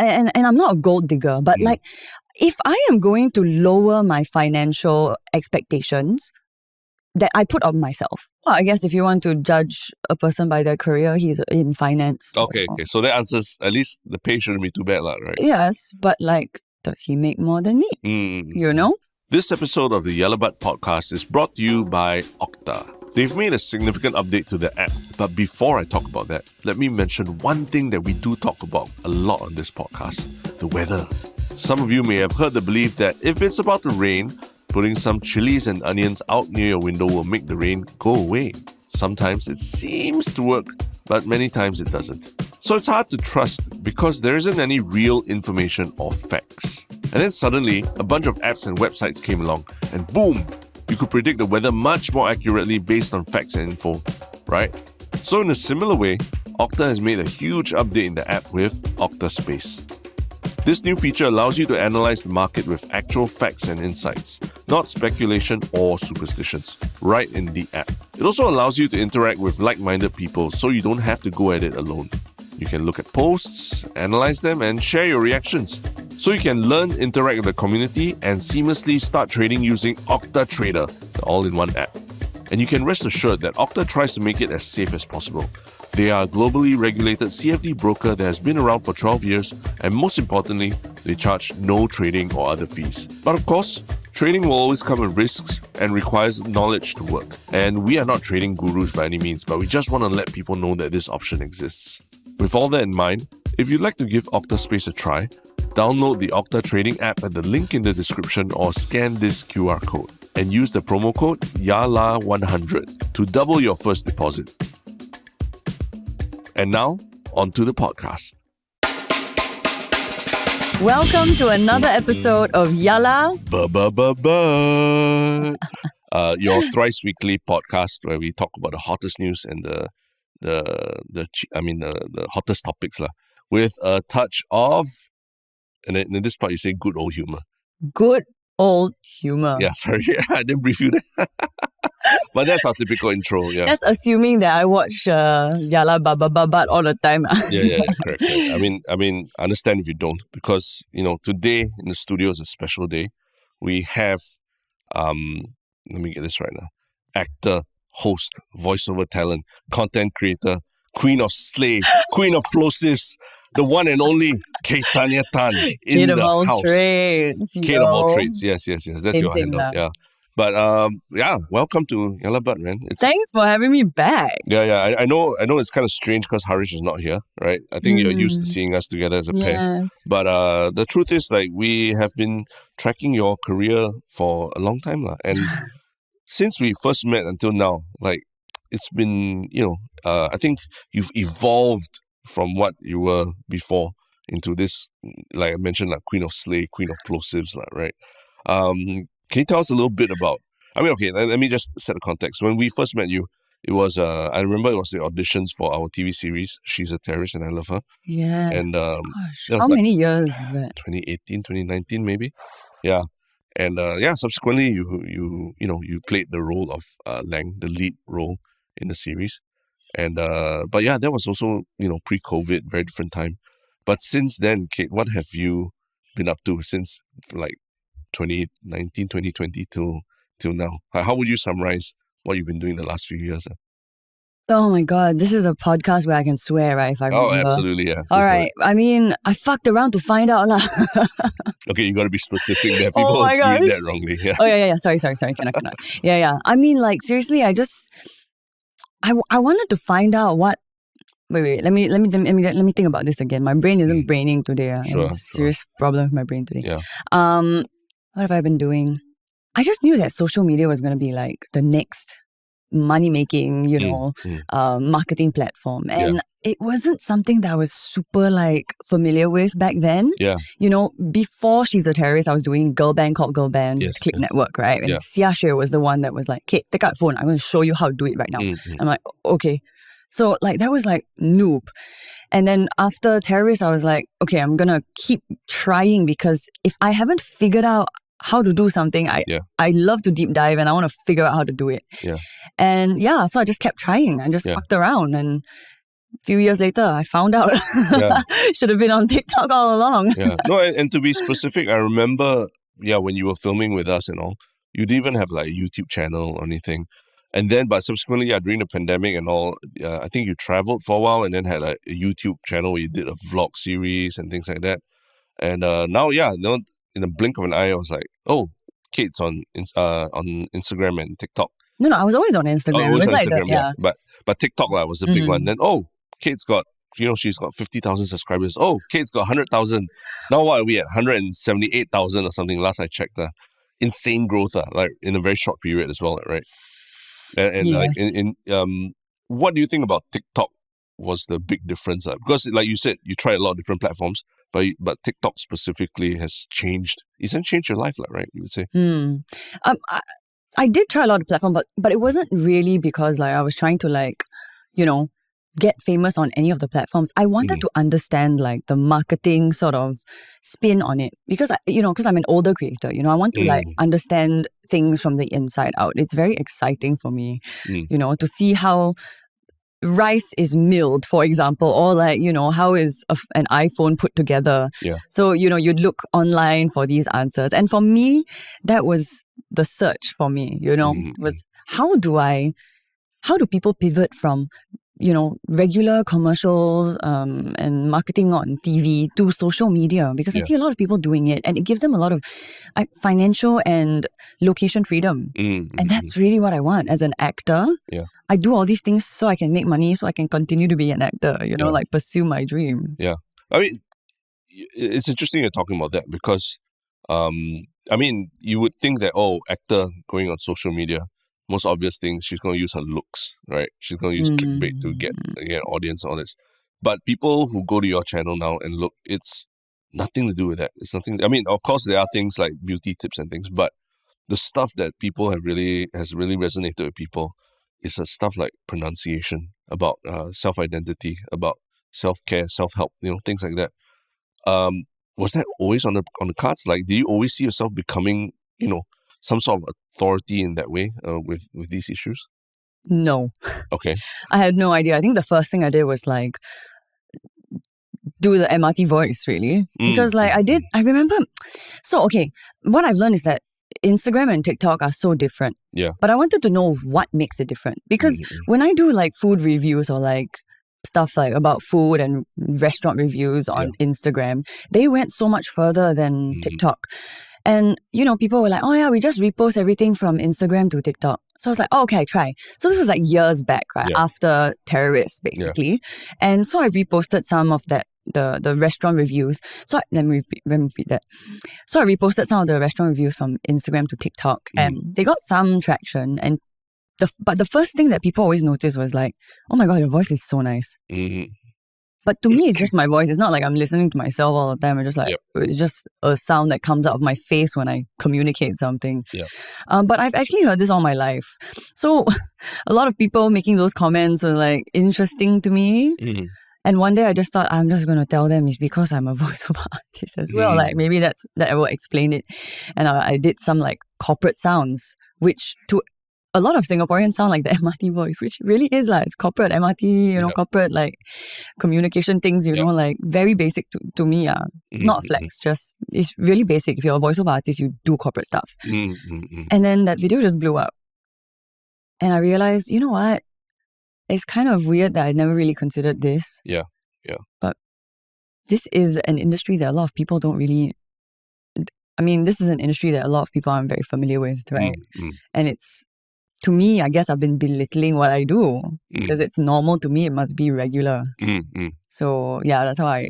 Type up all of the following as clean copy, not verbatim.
and I'm not a gold digger, but like, if I am going to lower my financial expectations that I put on myself, well, I guess if you want to judge a person by their career, he's in finance. Okay. So that answers, at least the pay shouldn't be too bad, right? Yes, but like, does he make more than me? You know? This episode of the Yellow Bud podcast is brought to you by Okta. They've made a significant update to the app, but before I talk about that, let me mention one thing that we do talk about a lot on this podcast: the weather. Some of you may have heard the belief that if it's about to rain, putting some chilies and onions out near your window will make the rain go away. Sometimes it seems to work, but many times it doesn't. So it's hard to trust because there isn't any real information or facts. And then suddenly, a bunch of apps and websites came along, and boom, you could predict the weather much more accurately based on facts and info, right? So in a similar way, Okta has made a huge update in the app with Okta Space. This new feature allows you to analyze the market with actual facts and insights, not speculation or superstitions, right in the app. It also allows you to interact with like-minded people so you don't have to go at it alone. You can look at posts, analyze them, and share your reactions. So you can learn, interact with the community, and seamlessly start trading using Okta Trader, the all-in-one app. And you can rest assured that Okta tries to make it as safe as possible. They are a globally regulated CFD broker that has been around for 12 years, and most importantly, they charge no trading or other fees. But of course, trading will always come with risks and requires knowledge to work. And we are not trading gurus by any means, but we just want to let people know that this option exists. With all that in mind, if you'd like to give Okta Space a try, download the Okta Trading app at the link in the description or scan this QR code and use the promo code YALA100 to double your first deposit. And now, on to the podcast. Welcome to another episode of Yala Your thrice weekly podcast where we talk about the hottest news and the hottest topics with a touch of, and then in this part you say good old humor. Good old humor. Yeah, sorry, I didn't brief you there. But that's our typical intro. Yeah, that's assuming that I watch Yala Babat all the time. Yeah, correct. I mean, I understand if you don't, because today in the studio is a special day. We have, let me get this right now: actor, host, voiceover talent, content creator, queen of slay, queen of plosives, the one and only Tanya Tan in Kate the of all house. Trades, Kate of all trades. Yes. That's your handle. Lah. Yeah. But welcome to Yellow Bud, man. Thanks for having me back. Yeah. I know it's kind of strange because Harish is not here, right? I think you're used to seeing us together as a pair. But the truth is, like, we have been tracking your career for a long time, and since we first met until now, like, it's been, I think you've evolved from what you were before into this, like I mentioned, like queen of slay, queen of plosives, right? Can you tell us a little bit about, let me just set the context. When we first met you, it was, I remember it was the auditions for our TV series, She's a Terrorist and I Love Her. Yes. And gosh, how many years is that? 2018, 2019 maybe. Yeah. And subsequently you played the role of Lang, the lead role in the series. And but yeah, that was also, pre-COVID, very different time. But since then, Kate, what have you been up to since like 2019, 2020 till now? How would you summarize what you've been doing the last few years? Oh my God, this is a podcast where I can swear, right? If I remember. Oh, absolutely, yeah. All right. I mean, I fucked around to find out lah. Okay, you got to be specific there. People read that wrongly. Yeah. Oh yeah. Sorry. Cannot. Yeah. I mean, like, seriously, I wanted to find out what. Wait. Let me think about this again. My brain isn't braining today. Sure, There's a serious problem with my brain today. Yeah. What have I been doing? I just knew that social media was going to be like the next money-making, marketing platform. And it wasn't something that I was super familiar with back then. Yeah. Before She's a Terrorist, I was doing girl band called Girl Band, Click Network, right? And Xia Xue was the one that was like, Kate, take out the phone. I'm going to show you how to do it right now. I'm like, okay. So that was noob. And then after Terrorist, I was like, okay, I'm going to keep trying, because if I haven't figured out how to do something, I love to deep dive and I want to figure out how to do it. Yeah. And so I just kept trying. I just fucked around, and few years later, I found out. Should have been on TikTok all along. No, and to be specific, I remember, when you were filming with us and all, you didn't even have like a YouTube channel or anything. And then, but subsequently, during the pandemic and all, I think you traveled for a while and then had like a YouTube channel where you did a vlog series and things like that. And now, in the blink of an eye, I was like, oh, Kate's on Instagram and TikTok. No, I was always on Instagram. Always on Instagram, But TikTok was the big one. Then, Kate's got, she's got 50,000 subscribers. Oh, Kate's got 100,000. Now what are we at? 178,000 or something. Last I checked. Insane growth, like in a very short period as well, right? And yes. like what do you think about TikTok was the big difference? Because like you said, you tried a lot of different platforms, but TikTok specifically has changed. It's changed your life, right? You would say. I did try a lot of platforms, but it wasn't really because like I was trying to like, get famous on any of the platforms. I wanted to understand like the marketing sort of spin on it because because I'm an older creator, I want to like understand things from the inside out. It's very exciting for me, to see how rice is milled, for example, or like, how is an iPhone put together. So, you'd look online for these answers. And for me, that was the search for me, was how do people pivot from regular commercials and marketing on TV to social media, because I see a lot of people doing it and it gives them a lot of financial and location freedom. And that's really what I want as an actor. I do all these things so I can make money, so I can continue to be an actor, like pursue my dream. I mean, it's interesting you're talking about that because, you would think that, actor going on social media, most obvious thing, she's going to use her looks, right? She's going to use clickbait to get an audience and all this. But people who go to your channel now and look, it's nothing to do with that. It's nothing. Of course, there are things like beauty tips and things, but the stuff that people has really resonated with people is stuff like pronunciation, about self-identity, about self-care, self-help, things like that. Was that always on the cards? Like, do you always see yourself becoming, some sort of authority in that way with these issues? No. Okay. I had no idea. I think the first thing I did was like do the MRT voice, really. Because like I remember. So, okay, what I've learned is that Instagram and TikTok are so different. But I wanted to know what makes it different. Because when I do like food reviews or like stuff like about food and restaurant reviews on Instagram, they went so much further than TikTok. And, people were like, oh yeah, we just repost everything from Instagram to TikTok. So I was like, oh, okay, try. So this was like years back, right? After terrorists, basically. And so I reposted some of that, the restaurant reviews. So let me repeat that. So I reposted some of the restaurant reviews from Instagram to TikTok. And they got some traction. And but the first thing that people always notice was like, oh my God, your voice is so nice. But to me, it's just my voice. It's not like I'm listening to myself all the time. It's just like, it's just a sound that comes out of my face when I communicate something. But I've actually heard this all my life. So a lot of people making those comments are like interesting to me. And one day I just thought, I'm just going to tell them it's because I'm a voiceover artist as well. Like maybe that will explain it. And I did some like corporate sounds, which to a lot of Singaporeans sound like the MRT voice, which really is like, it's corporate MRT, corporate like communication things, like very basic to me. Not flex, just it's really basic. If you're a voiceover artist, you do corporate stuff. And then that video just blew up. And I realized, you know what? It's kind of weird that I never really considered this. But this is an industry that a lot of people don't really... this is an industry that a lot of people aren't very familiar with, right? And it's... To me, I guess I've been belittling what I do because it's normal to me. It must be regular. So yeah, that's how I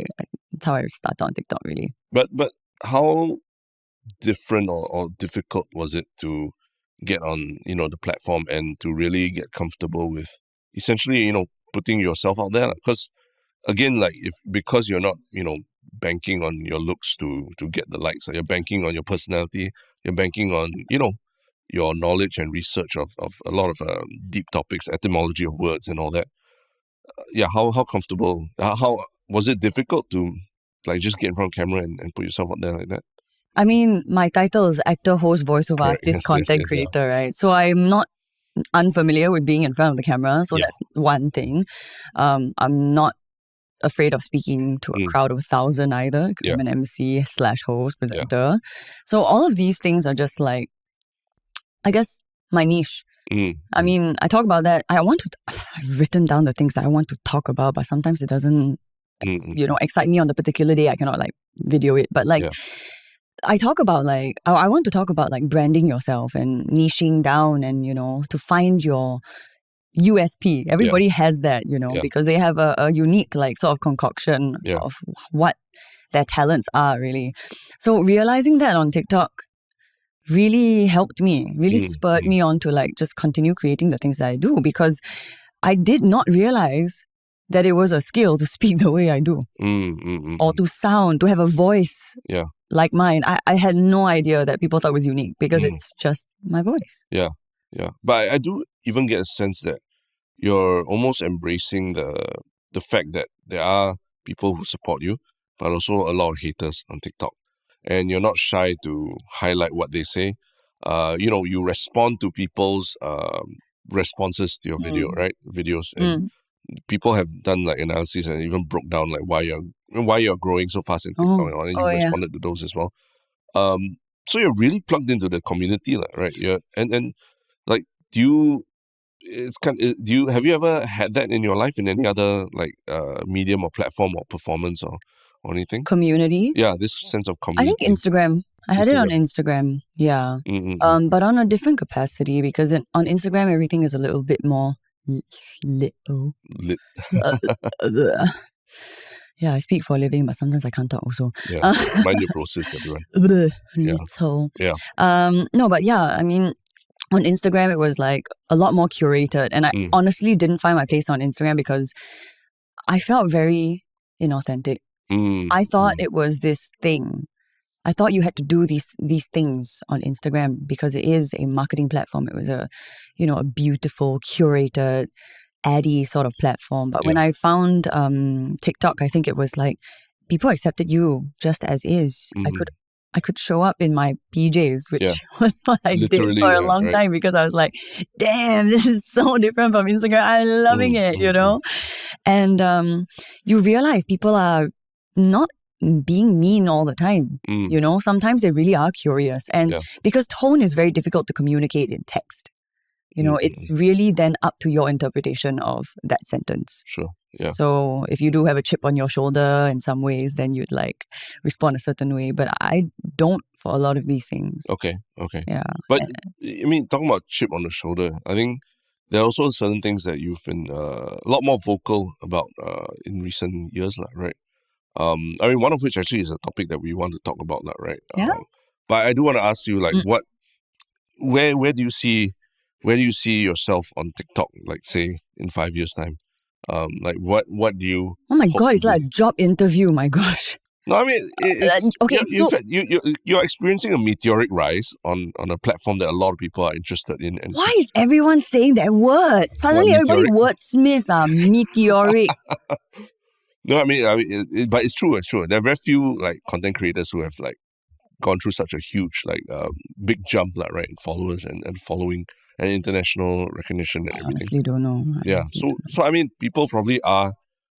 started on TikTok, really. But how different or difficult was it to get on the platform and to really get comfortable with essentially putting yourself out there? Because again, like because you're not banking on your looks to get the likes, or you're banking on your personality, you're banking on your knowledge and research of a lot of deep topics, etymology of words and all that. How comfortable, how was it difficult to like just get in front of camera and put yourself out there like that? My title is actor, host, voiceover artist, content creator, right? So I'm not unfamiliar with being in front of the camera. So that's one thing. I'm not afraid of speaking to a crowd of 1,000 either. I'm an MC / host, presenter. So all of these things are just like, I guess, my niche. I mean, I talk about that. I've written down the things that I want to talk about, but sometimes it doesn't, excite me on the particular day. I cannot like video it. But like, I talk about like, I want to talk about like branding yourself and niching down and, to find your USP. Everybody has that, because they have a unique like sort of concoction of what their talents are really. So realizing that on TikTok really helped me, really spurred me on to like just continue creating the things that I do, because I did not realize that it was a skill to speak the way I do or to sound, to have a voice like mine. I had no idea that people thought it was unique because it's just my voice. Yeah. But I do even get a sense that you're almost embracing the fact that there are people who support you, but also a lot of haters on TikTok. And you're not shy to highlight what they say. You respond to people's responses to your video, right? Videos. And people have done like analysis and even broke down like why you're growing so fast in TikTok, and you responded to those as well. So you're really plugged into the community, right? And like, have you ever had that in your life in any other like medium or platform or performance or anything? Community? Yeah, this sense of community. I think Instagram. I had it on Instagram. Yeah. But on a different capacity, because on Instagram everything is a little bit more lit. Yeah, I speak for a living, but sometimes I can't talk also. Yeah, mind your process, everyone. Little. No, but yeah, I mean, on Instagram it was like a lot more curated, and I honestly didn't find my place on Instagram because I felt very inauthentic. I thought it was this thing. I thought you had to do these things on Instagram because it is a marketing platform. It was a beautiful, curated, addy sort of platform. But when I found TikTok, I think it was like people accepted you just as is. I could show up in my PJs, which was what I did for a long time, because I was like, damn, this is so different from Instagram. I'm loving it, And you realize people are not being mean all the time. Sometimes they really are curious. And because tone is very difficult to communicate in text, it's really then up to your interpretation of that sentence. Sure. Yeah. So if you do have a chip on your shoulder in some ways, then you'd like respond a certain way. But I don't for a lot of these things. Okay. Yeah. But I mean, talking about chip on the shoulder, I think there are also certain things that you've been a lot more vocal about in recent years, right? I mean, one of which actually is a topic that we want to talk about, right? Yeah. But I do want to ask you, like, where do you see yourself on TikTok, like, say, in 5 years' time? Like, what do you? Oh my God, it's like a job interview. My gosh. No, I mean, you're experiencing a meteoric rise on a platform that a lot of people are interested in. And why is everyone saying that word? Suddenly, everybody wordsmiths are meteoric. No, I mean, but it's true. It's true. There are very few like content creators who have like gone through such a huge like big jump, right, in followers and following and international recognition and everything. I honestly don't know. So I mean, people probably are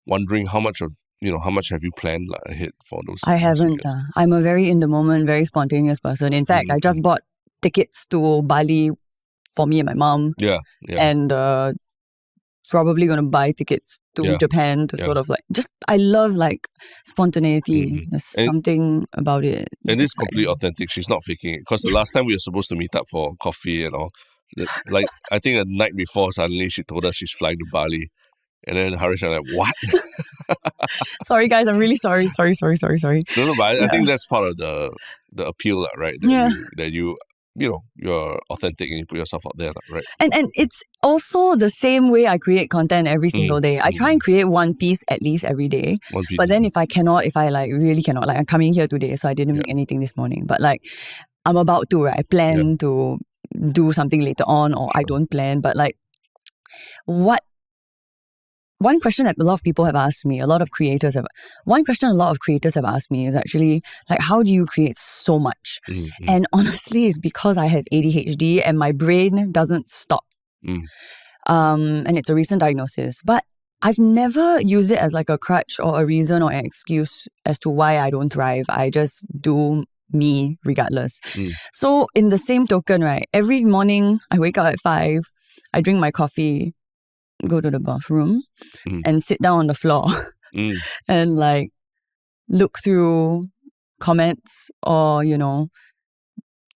wondering how much have you planned like, ahead for those? I haven't. I'm a very in the moment, very spontaneous person. In fact, I just bought tickets to Bali for me and my mom. Yeah. And probably going to buy tickets to Japan to sort of like I love like spontaneity. There's something about it. And it's completely authentic. She's not faking it. Because the last time we were supposed to meet up for coffee and all, like I think a night before, suddenly she told us she's flying to Bali. And then Harish and I'm like, what? Sorry guys, I'm really sorry. No, but I think that's part of the appeal, right? That you're authentic and you put yourself out there, right? And it's also the same way I create content every single day. I try and create one piece at least every day. But then if I like really cannot, like I'm coming here today, so I didn't make anything this morning. But like I'm about to, right? I plan to do something later on, or I don't plan. But like one question that a lot of people have asked me, a lot of creators have asked me is actually like, how do you create so much? And honestly, it's because I have ADHD and my brain doesn't stop. And it's a recent diagnosis. But I've never used it as like a crutch or a reason or an excuse as to why I don't thrive. I just do me regardless. So in the same token, right, every morning I wake up at 5, I drink my coffee, go to the bathroom and sit down on the floor and like look through comments or,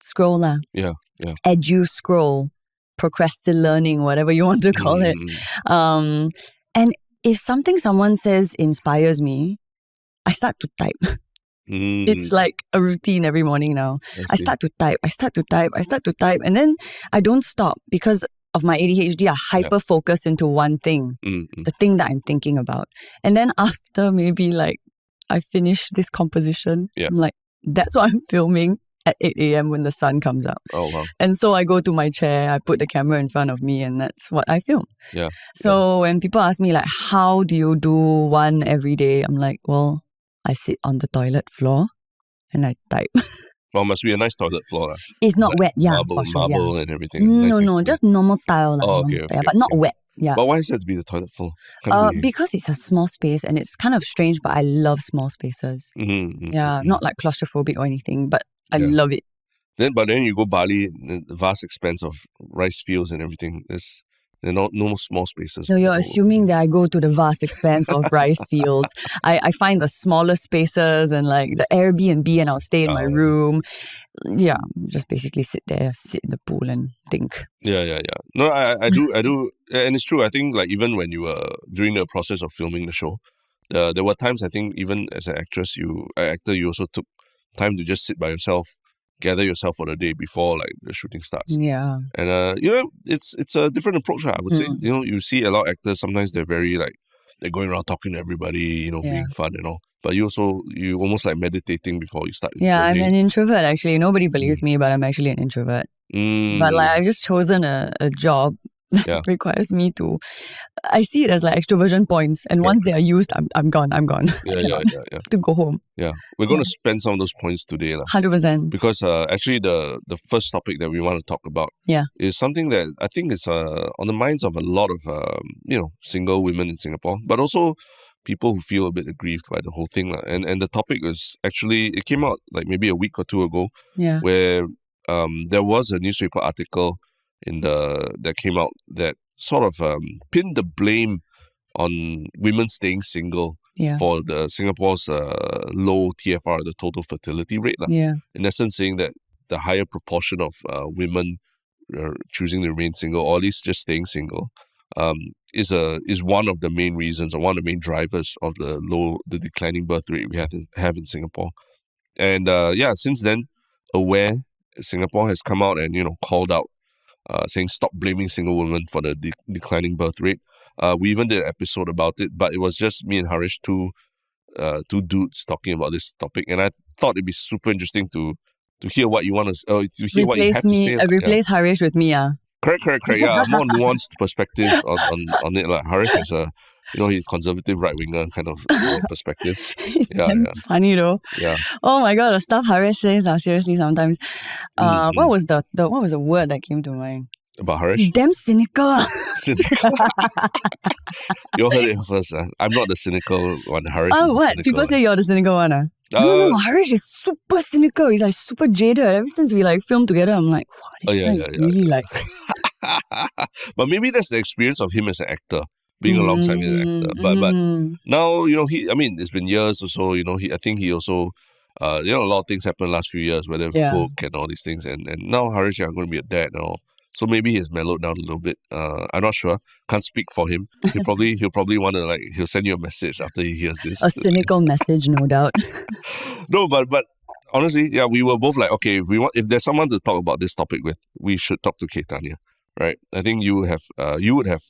scroll lah. Yeah. Edu scroll, procrastinate learning, whatever you want to call it. And if someone says inspires me, I start to type. It's like a routine every morning now. I start to type, and then I don't stop because of my ADHD. I hyper-focus into one thing, the thing that I'm thinking about. And then after maybe like I finish this composition, I'm like, that's what I'm filming at 8 a.m. when the sun comes out. Oh, wow. And so I go to my chair, I put the camera in front of me, and that's what I film. Yeah. So when people ask me like, how do you do one every day? I'm like, well, I sit on the toilet floor and I type. Well, must be a nice toilet floor. It's not wet, Marble and everything. No, just normal tile. Okay, but not wet. Yeah. But why is it to be the toilet floor? Because it's a small space and it's kind of strange, but I love small spaces. Not like claustrophobic or anything, but I love it. But then you go Bali, the vast expanse of rice fields and everything. There are no small spaces. No, you're assuming that I go to the vast expanse of rice fields. I find the smaller spaces and like the Airbnb, and I'll stay in my room. Yeah, just basically sit there, sit in the pool and think. Yeah. No, I do, and it's true. I think like even when you were during the process of filming the show, there were times I think even as an actor, you also took time to just sit by yourself, gather yourself for the day before like the shooting starts. Yeah. And it's a different approach, I would say. You see a lot of actors, sometimes they're very like they're going around talking to everybody, being fun and all. But you almost like meditating before you start. Yeah, I'm an introvert actually. Nobody believes me, but I'm actually an introvert. But like I've just chosen a job that requires me to. I see it as like extroversion points, and once they are used, I'm gone. Yeah. To go home. Yeah, we're going to spend some of those points today, 100%. Because actually, the first topic that we want to talk about is something that I think is on the minds of a lot of single women in Singapore, but also people who feel a bit aggrieved by the whole thing, and the topic was actually, it came out like maybe a week or two ago, where there was a newspaper article that came out that sort of pinned the blame on women staying single for the Singapore's low TFR, the total fertility rate. In essence, saying that the higher proportion of women choosing to remain single, or at least just staying single, is one of the main reasons, or one of the main drivers of the declining birth rate we have in Singapore. And since then, Aware Singapore has come out and called out, saying stop blaming single women for the declining birth rate. We even did an episode about it, but it was just me and Harish, two dudes talking about this topic, and I thought it'd be super interesting to hear what you want to hear what you have to say. Replace Harish with me, Correct. Yeah, more nuanced perspective on it. Like Harish is he's conservative right-winger kind of perspective. It's funny though. Yeah. Oh my god, the stuff Harish says are seriously sometimes. What was the word that came to mind? About Harish? He's damn cynical. Cynical. You all heard it first. I'm not the cynical one. Harish is the what? cynical People say you're the cynical one. No, Harish is super cynical. He's like super jaded. Ever since we like filmed together, I'm like, wow, this guy is really like. But maybe that's the experience of him as an actor, being alongside me as an actor. But now, it's been years or so, I think he also, a lot of things happened last few years, whether book and all these things. And now Harish is going to be a dad and all. So maybe he's mellowed down a little bit. I'm not sure. Can't speak for him. He'll probably want to he'll send you a message after he hears this. A cynical message, no doubt. No, but honestly, we were both like, okay, if there's someone to talk about this topic with, we should talk to Caitanya, right? I think you would have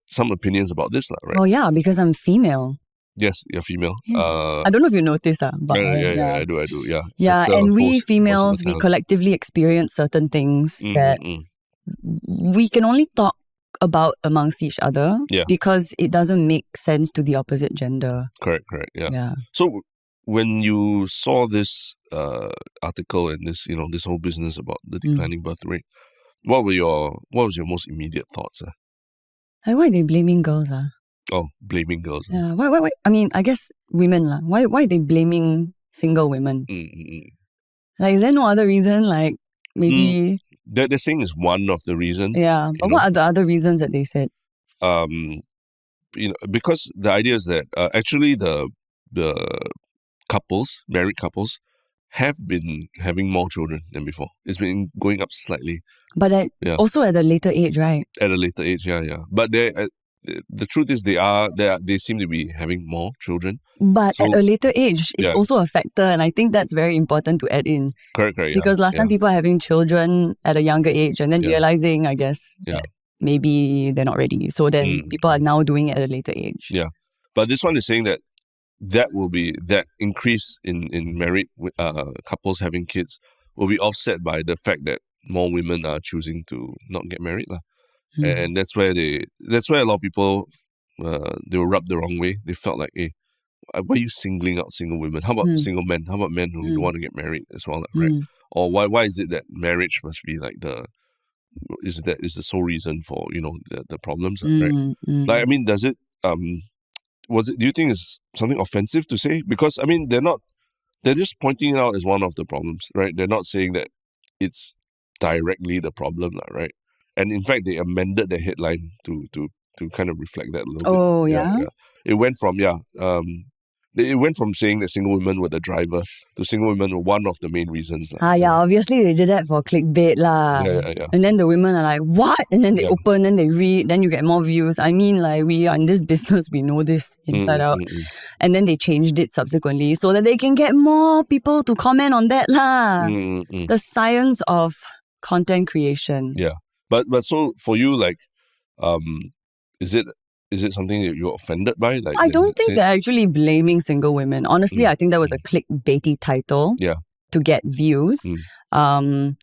some opinions about this, right? Oh yeah, because I'm female. Yes, you're female. Yeah. I don't know if you noticed, but yeah, I do, yeah. Yeah, and we females, we collectively experience certain things that we can only talk about amongst each other because it doesn't make sense to the opposite gender. Correct, yeah. So when you saw this article and this, this whole business about the declining birth rate, What was your most immediate thoughts? Like, why are they blaming girls? Oh, blaming girls. Yeah. Why? I mean, I guess women lah. Why are they blaming single women? Like, is there no other reason? Like, maybe they're saying is one of the reasons. Yeah, but what are the other reasons that they said? Because the idea is that actually the married couples, have been having more children than before. It's been going up slightly. But also at a later age, right? At a later age, yeah. But the truth is they seem to be having more children. But at a later age, it's also a factor, and I think that's very important to add in. Correct. Because last time people are having children at a younger age and then realizing, I guess, that maybe they're not ready. So then people are now doing it at a later age. Yeah. But this one is saying that increase in married couples having kids will be offset by the fact that more women are choosing to not get married. And that's where a lot of people they were rubbed the wrong way. They felt like, hey, why are you singling out single women? How about single men? How about men who don't want to get married as well, right? Or why is it that marriage must be like is the sole reason for the problems, right? Like, I mean, does it do you think it's something offensive to say? Because I mean, they're just pointing it out as one of the problems, right? They're not saying that it's directly the problem, right? And in fact, they amended the headline to kind of reflect that a little bit. Oh, yeah? It went from saying that single women were the driver to single women were one of the main reasons. Obviously they did that for clickbait lah. Yeah. And then the women are like, what? And then they open and they read, then you get more views. I mean, like, we are in this business, we know this inside out. And then they changed it subsequently so that they can get more people to comment on that lah. The science of content creation. Yeah. But so for you, like, is it something that you're offended by? Like, I don't think they're actually blaming single women. Honestly, I think that was a clickbaity title to get views. And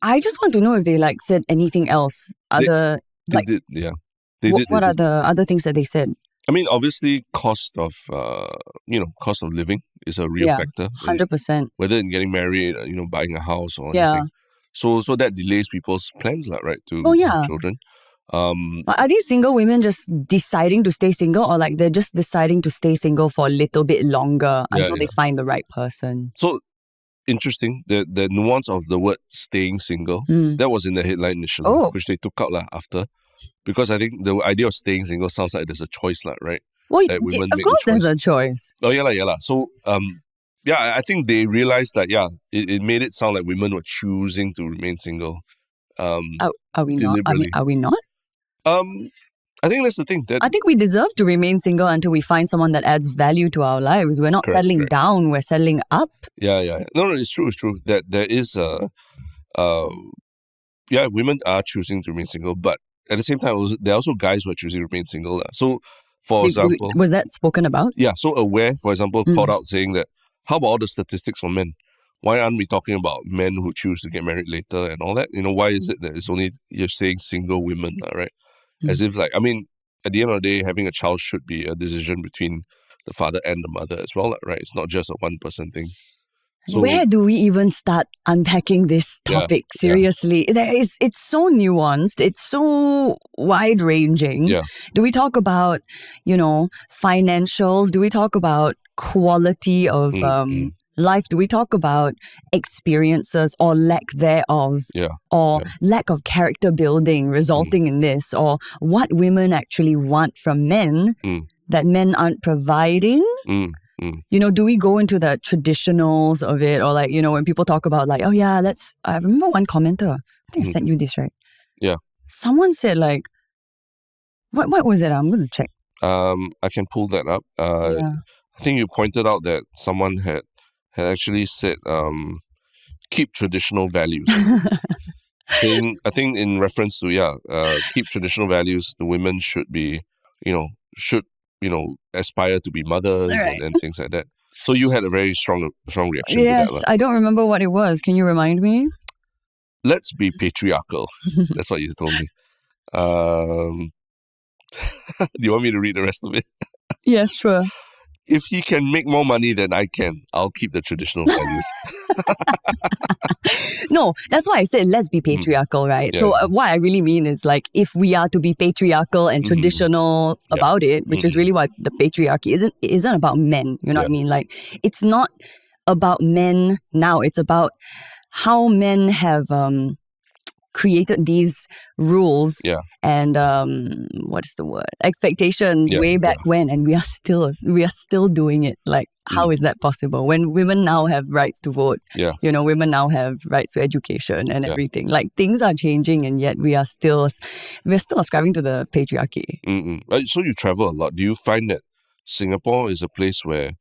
I just want to know if they said anything else. They did. What are the other things that they said? I mean, obviously, cost of living is a real factor. 100%. Whether in getting married, buying a house or anything. So that delays people's plans, right? To have children. Are these single women just deciding to stay single, or they're just deciding to stay single for a little bit longer until they find the right person? So interesting, the nuance of the word staying single, that was in the headline initially, which they took out after. Because I think the idea of staying single sounds like there's a choice, right? Well, of course there's a choice. Oh, yeah. So, I think they realized that, it made it sound like women were choosing to remain single. Are we deliberately. not? Are we not? I think that's the thing. I think we deserve to remain single until we find someone that adds value to our lives. We're not settling down, we're settling up. Yeah. No, it's true. That there is women are choosing to remain single, but at the same time, there are also guys who are choosing to remain single. So, for example... Was that spoken about? Yeah, so Aware, for example, called out saying that, how about all the statistics for men? Why aren't we talking about men who choose to get married later and all that? Why is it that it's only, you're saying single women, right? As if at the end of the day, having a child should be a decision between the father and the mother as well, right? It's not just a one-person thing. So, where do we even start unpacking this topic? Seriously, it's so nuanced. It's so wide-ranging. Yeah. Do we talk about, financials? Do we talk about quality of life? Do we talk about experiences or lack thereof? Or lack of character building resulting in this? Or what women actually want from men that men aren't providing? Do we go into the traditionals of it, or when people talk about I remember one commenter, I think I sent you this, right? Yeah. Someone said what was it? I'm going to check. I can pull that up. I think you pointed out that someone had actually said, keep traditional values. I think in reference to, keep traditional values, the women should be, aspire to be mothers and things like that. So you had a very strong reaction to that. Yes, I don't remember what it was. Can you remind me? Let's be patriarchal. That's what you told me. Do you want me to read the rest of it? Yes, sure. if he can make more money than I can, I'll keep the traditional values. No, that's why I said let's be patriarchal, right? So what I really mean is like if we are to be patriarchal and traditional about it, which is really what the patriarchy isn't about men. You know what I mean? Like it's not about men now. It's about how men have created these rules and what's the word? Expectations way back when, and we are still doing it. Like, how is that possible? When women now have rights to vote, you know, women now have rights to education and everything. Like things are changing, and yet we're still ascribing to the patriarchy. So you travel a lot. Do you find that Singapore is a place where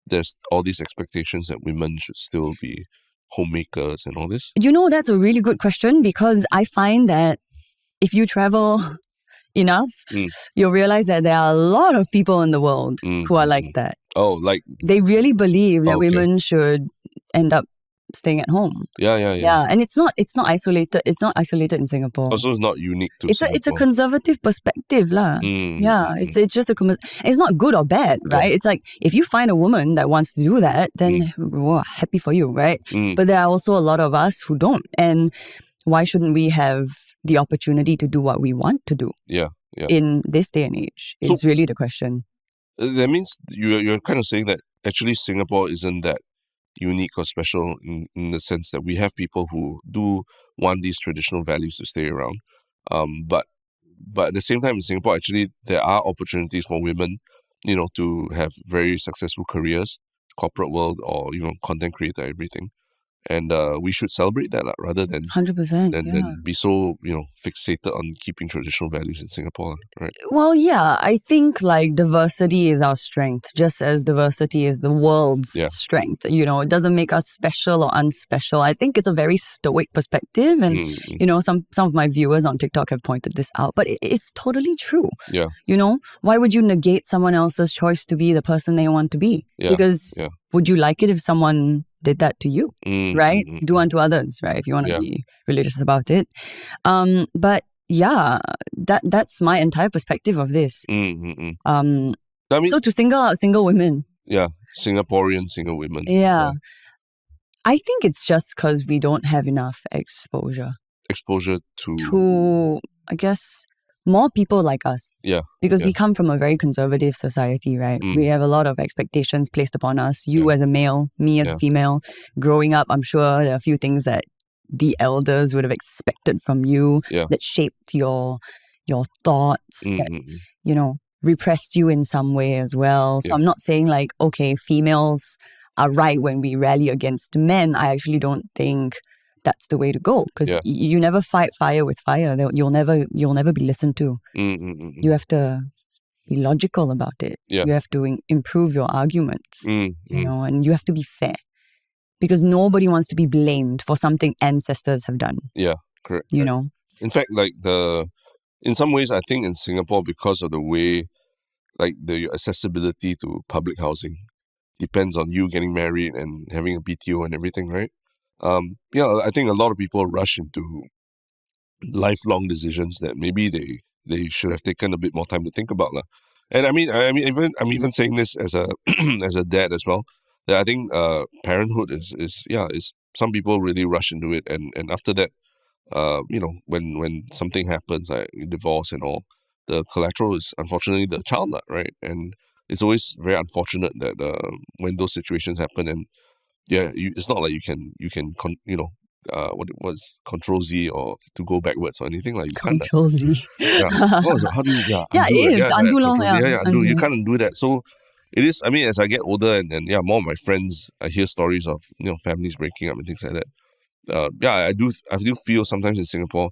there's all these expectations that women should still be homemakers and all this? You know, that's a really good question, because I find that if you travel enough, you'll realize that there are a lot of people in the world who are like that. Oh, like they really believe that women should end up staying at home. Yeah. And it's not isolated. It's not isolated in Singapore. Also, it's not unique to Singapore. It's a conservative perspective, lah. It's just it's not good or bad, right? It's like if you find a woman that wants to do that, then wow, happy for you, right? But there are also a lot of us who don't, and why shouldn't we have the opportunity to do what we want to do? In this day and age, is really the question. That means you're kind of saying that actually Singapore isn't that unique or special in the sense that we have people who do want these traditional values to stay around. But at the same time in Singapore, actually, there are opportunities for women, you know, to have very successful careers, corporate world, or, you know, content creator, everything. And we should celebrate that rather than 100%, than be so, you know, fixated on keeping traditional values in Singapore, right? Well, yeah, I think like diversity is our strength, just as diversity is the world's strength. You know, it doesn't make us special or unspecial. I think it's a very stoic perspective, and you know, some of my viewers on TikTok have pointed this out, but it's totally true. You know, why would you negate someone else's choice to be the person they want to be? Because would you like it if someone did that to you, right? Do unto others, right? If you want to be religious about it. But yeah, that's my entire perspective of this. I mean, so to single out single women. Singaporean single women. I think it's just because we don't have enough exposure. Exposure to, I guess, more people like us. Because we come from a very conservative society, right? We have a lot of expectations placed upon us. You as a male, me as a female. Growing up, I'm sure there are a few things that the elders would have expected from you that shaped your thoughts, that, you know, repressed you in some way as well. So I'm not saying like, okay, females are right when we rally against men. I actually don't think that's the way to go, because you never fight fire with fire. You'll never be listened to. You have to be logical about it. You have to improve your arguments, you know, and you have to be fair, because nobody wants to be blamed for something ancestors have done. Correct. You know, in fact, like in some ways, I think in Singapore, because of the way, like the accessibility to public housing depends on you getting married and having a BTO and everything, right? I think a lot of people rush into lifelong decisions that maybe they should have taken a bit more time to think about, lah. And I'm even saying this as a as a dad as well, that I think parenthood is some people really rush into it, and after that, you know, when something happens, like divorce and all, the collateral is unfortunately the child, lah, right? And it's always very unfortunate that when those situations happen, and it's not like you can what it was, Control Z or to go backwards or anything, like you Control Z. What was it? How do you it is undo long. Undo. You can't undo that. So it is. I mean, as I get older and more of my friends, I hear stories of, you know, families breaking up and things like that. I do feel sometimes in Singapore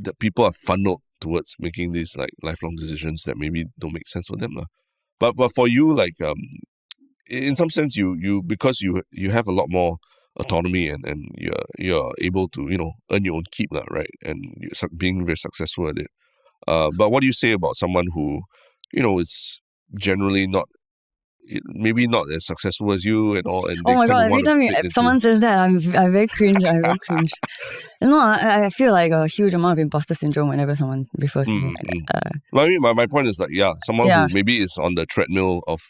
that people are funneled towards making these like lifelong decisions that maybe don't make sense for them, lah. But for you, like in some sense, you because you have a lot more autonomy and you're able to, you know, earn your own keep, right? And you're being very successful at it. But what do you say about someone who, you know, is generally not maybe not as successful as you and all. And oh my God, every time someone says that, I'm very cringe. I very cringe. No, I feel like a huge amount of imposter syndrome whenever someone refers to me like that. Well, I mean, my point is like, someone who maybe is on the treadmill of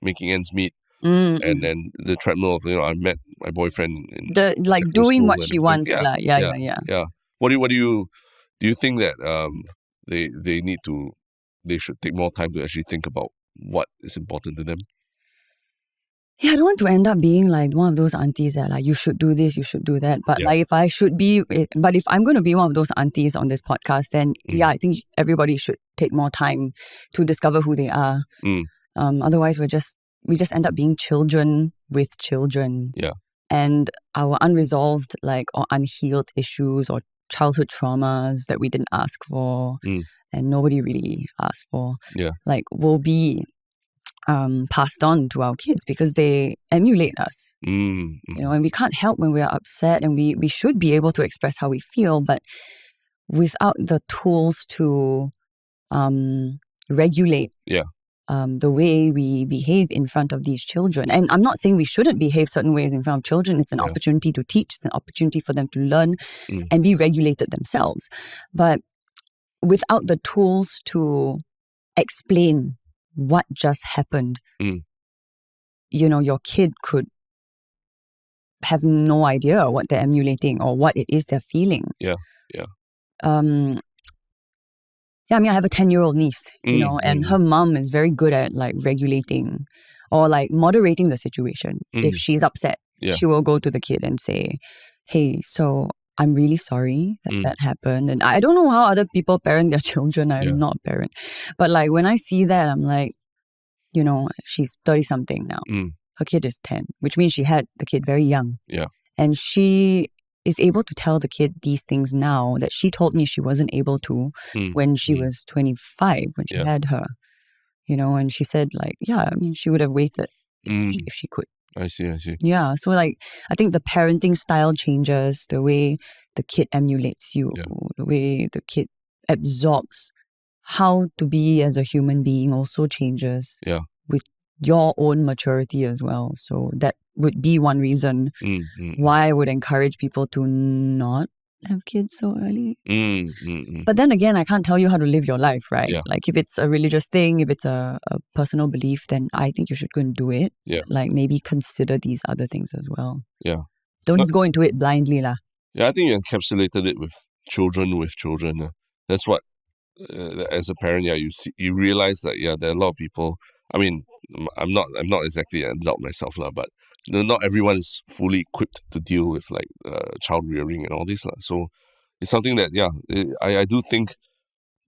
making ends meet. And then the treadmill of, I met my boyfriend in doing what she wants. Yeah. What do you think that they should take more time to actually think about what is important to them? Yeah, I don't want to end up being like one of those aunties that like, you should do this, you should do that. But if I'm going to be one of those aunties on this podcast, then I think everybody should take more time to discover who they are. Otherwise, we just end up being children with children. Yeah. And our unresolved or unhealed issues or childhood traumas that we didn't ask for and nobody really asked for, will be passed on to our kids because they emulate us. And we can't help when we are upset, and we should be able to express how we feel, but without the tools to regulate the way we behave in front of these children. And I'm not saying we shouldn't behave certain ways in front of children. It's an opportunity to teach. It's an opportunity for them to learn and be regulated themselves. But without the tools to explain what just happened, your kid could have no idea what they're emulating or what it is they're feeling. I mean, I have a 10-year-old niece, and her mom is very good at regulating or moderating the situation. If she's upset, she will go to the kid and say, hey, so I'm really sorry that happened. And I don't know how other people parent their children. I'm not a parent. But when I see that, I'm like, she's 30-something now. Her kid is 10, which means she had the kid very young. Yeah. And she is able to tell the kid these things now that she told me she wasn't able to when she was 25, when she had her. And she said she would have waited if she could. I see. Yeah, so I think the parenting style changes, the way the kid emulates you, the way the kid absorbs how to be as a human being also changes with your own maturity as well. So that would be one reason why I would encourage people to not have kids so early. But then again, I can't tell you how to live your life, right? Yeah. If it's a religious thing, if it's a personal belief, then I think you should go and do it. Yeah. Maybe consider these other things as well. Yeah. Don't just go into it blindly lah. Yeah, I think you encapsulated it with children. That's what, as a parent, you realize that there are a lot of people. I mean, I'm not exactly an adult myself lah, but not everyone is fully equipped to deal with child rearing and all this lah. So it's something that I do think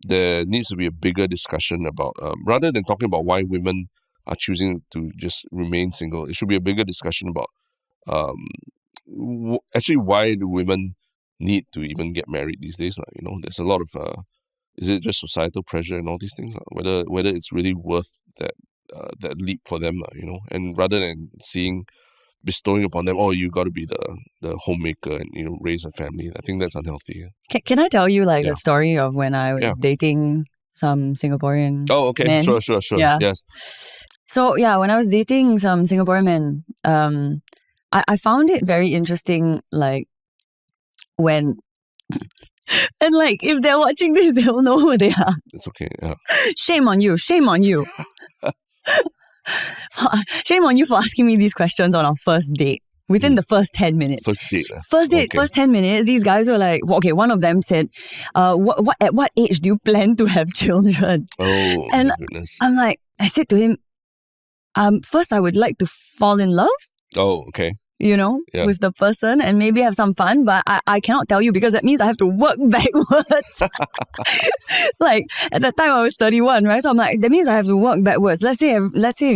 there needs to be a bigger discussion about rather than talking about why women are choosing to just remain single. It should be a bigger discussion about actually why do women need to even get married these days. There's a lot of is it just societal pressure and all these things? Whether it's really worth that leap for them, and rather than bestowing upon them, you got to be the homemaker and raise a family. I think that's unhealthy. Can I tell you the story of when I was dating some Singaporean men? Sure. Yeah. Yes. So when I was dating some Singaporean men, I found it very interesting, when and if they're watching this, they'll know who they are. It's okay. Yeah. Shame on you. Shame on you for asking me these questions on our first date. Within the first 10 minutes. First date. First 10 minutes, these guys were like, one of them said, at what age do you plan to have children? Oh, and my goodness. I said to him, first I would like to fall in love. Oh, okay. With the person and maybe have some fun, but I cannot tell you because that means I have to work backwards. At that time I was 31, right? So I'm like, that means I have to work backwards. Let's say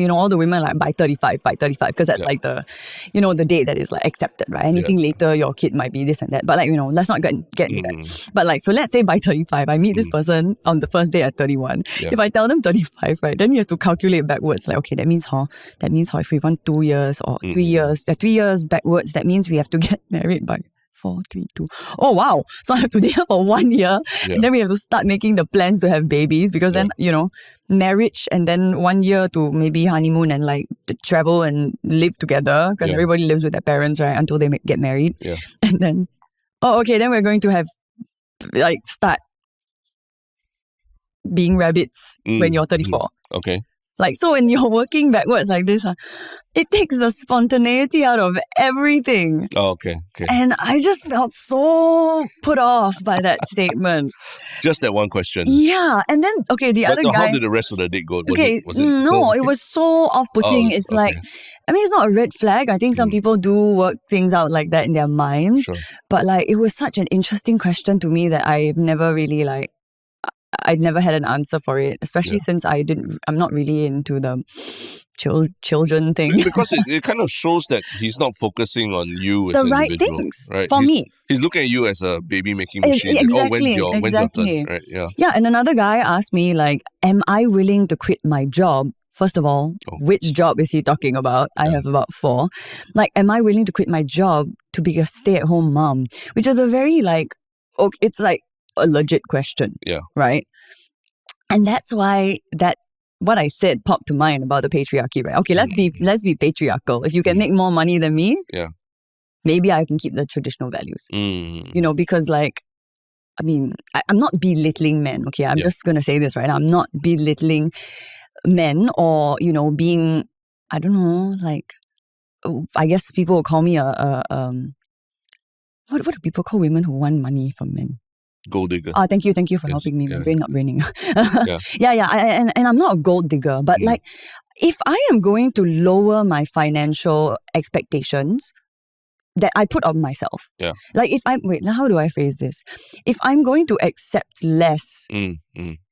all the women by 35, because that's the date that is accepted, right? Anything later, your kid might be this and that. But let's not get into that. But so let's say by 35, I meet this person on the first day at 31. Yeah. If I tell them 35, right, then you have to calculate backwards. That means if we want 2 years or 3 years, 3 years backwards, that means we have to get married by 4, 3, 2. Oh, wow. So I have to date her for 1 year. Yeah. And then we have to start making the plans to have babies because then, marriage and then 1 year to maybe honeymoon and like to travel and live together because everybody lives with their parents, right? Until they get married. Yeah. And then, then we're going to have start being rabbits when you're 34. Okay. Like, so when you're working backwards like this, it takes the spontaneity out of everything. Oh, okay. And I just felt so put off by that statement. Just that one question. Yeah. And then, the other guy... How did the rest of the date go? It was so off-putting. It's like, I mean, it's not a red flag. I think some people do work things out like that in their minds. Sure. But like, it was such an interesting question to me that I've never really I'd never had an answer for it, especially since I'm not really into the children thing. Because it kind of shows that he's not focusing on you as the an right individual, things right? for me. He's looking at you as a baby making machine. Exactly. When's your turn? Right? Yeah. Yeah, and another guy asked me like, am I willing to quit my job? First of all, which job is he talking about? I have about 4. Like, am I willing to quit my job to be a stay-at-home mom? Which is a very it's like a legit question. Yeah. Right? And that's why what I said popped to mind about the patriarchy, right? Okay, let's be patriarchal. If you can make more money than me, maybe I can keep the traditional values. Because I'm not belittling men, okay? I'm just going to say this, right? I'm not belittling men or, being, I don't know, like, I guess people will call me what do people call women who want money from men? Gold digger. Thank you for helping me. My brain not braining. Yeah. And I'm not a gold digger, but like, if I am going to lower my financial expectations that I put on myself, like if now how do I phrase this? If I'm going to accept less,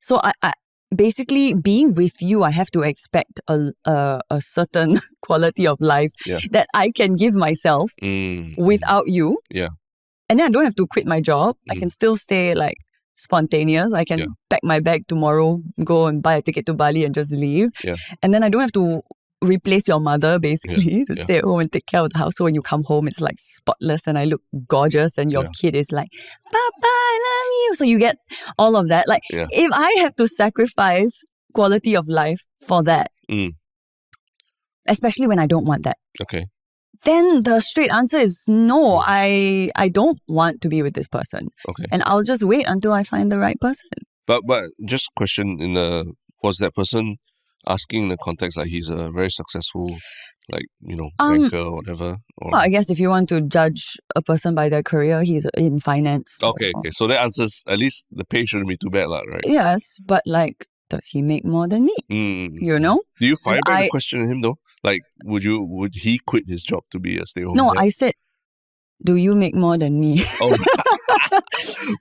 so I basically being with you, I have to expect a certain quality of life that I can give myself without you. Yeah. And then I don't have to quit my job. I can still stay like spontaneous. I can pack my bag tomorrow, go and buy a ticket to Bali and just leave. Yeah. And then I don't have to replace your mother basically to stay at home and take care of the house. So when you come home, it's like spotless and I look gorgeous and your kid is like, Papa, I love you. So you get all of that. Like if I have to sacrifice quality of life for that, especially when I don't want that. Okay. Then the straight answer is no, I don't want to be with this person. Okay. And I'll just wait until I find the right person. But just question was that person asking in the context like he's a very successful banker or whatever? Or... Well, I guess if you want to judge a person by their career, he's in finance. Okay. So that answers, at least the pay shouldn't be too bad, right? Yes, but like, does he make more than me? You know? Do you fire back the question at him though? Like, would he quit his job to be a stay-at-home No, dad? I said, do you make more than me? Oh,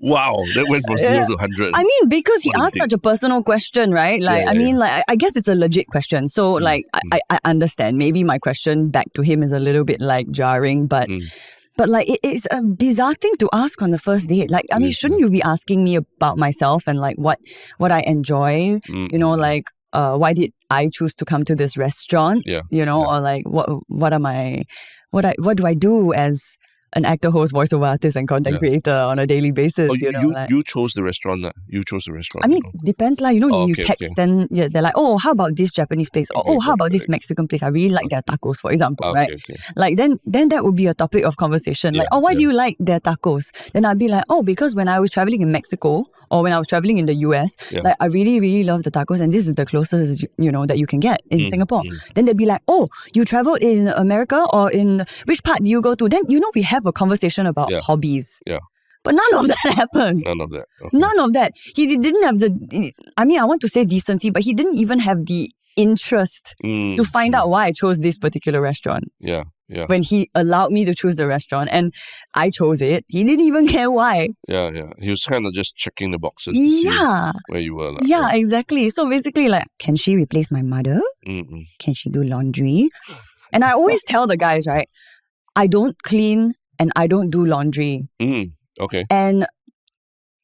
wow, that went from 0 to 100. I mean, because he asked such a personal question, right? Like, I guess it's a legit question. So, like, I understand. Maybe my question back to him is a little bit like jarring, but like, it's a bizarre thing to ask on the first date. Like, I mean, shouldn't you be asking me about myself and like what I enjoy? You know, like, why did I choose to come to this restaurant? You know, or like what do I do as an actor, host, voiceover artist, and content creator on a daily basis? You chose the restaurant. You chose the restaurant. I mean, depends lah. You know, you text then they're like, oh, how about this Japanese place? Or how about this Mexican place? I really like their tacos, for example, right? Okay. Like then that would be a topic of conversation. Like, why do you like their tacos? Then I'd be like, because when I was traveling in Mexico or when I was traveling in the US, like I really, really love the tacos, and this is the closest that you can get in Singapore. Then they'd be like, you traveled in America or in which part do you go to? Then we have a conversation about hobbies. Yeah. But none of that happened. None of that. Okay. None of that. He didn't have I want to say decency, but he didn't even have the interest to find out why I chose this particular restaurant. Yeah. Yeah. When he allowed me to choose the restaurant and I chose it, he didn't even care why. Yeah. He was kind of just checking the boxes to see where you were. Like, yeah, exactly. So basically, like, can she replace my mother? Can she do laundry? And I always tell the guys, right, I don't clean and I don't do laundry. Okay. And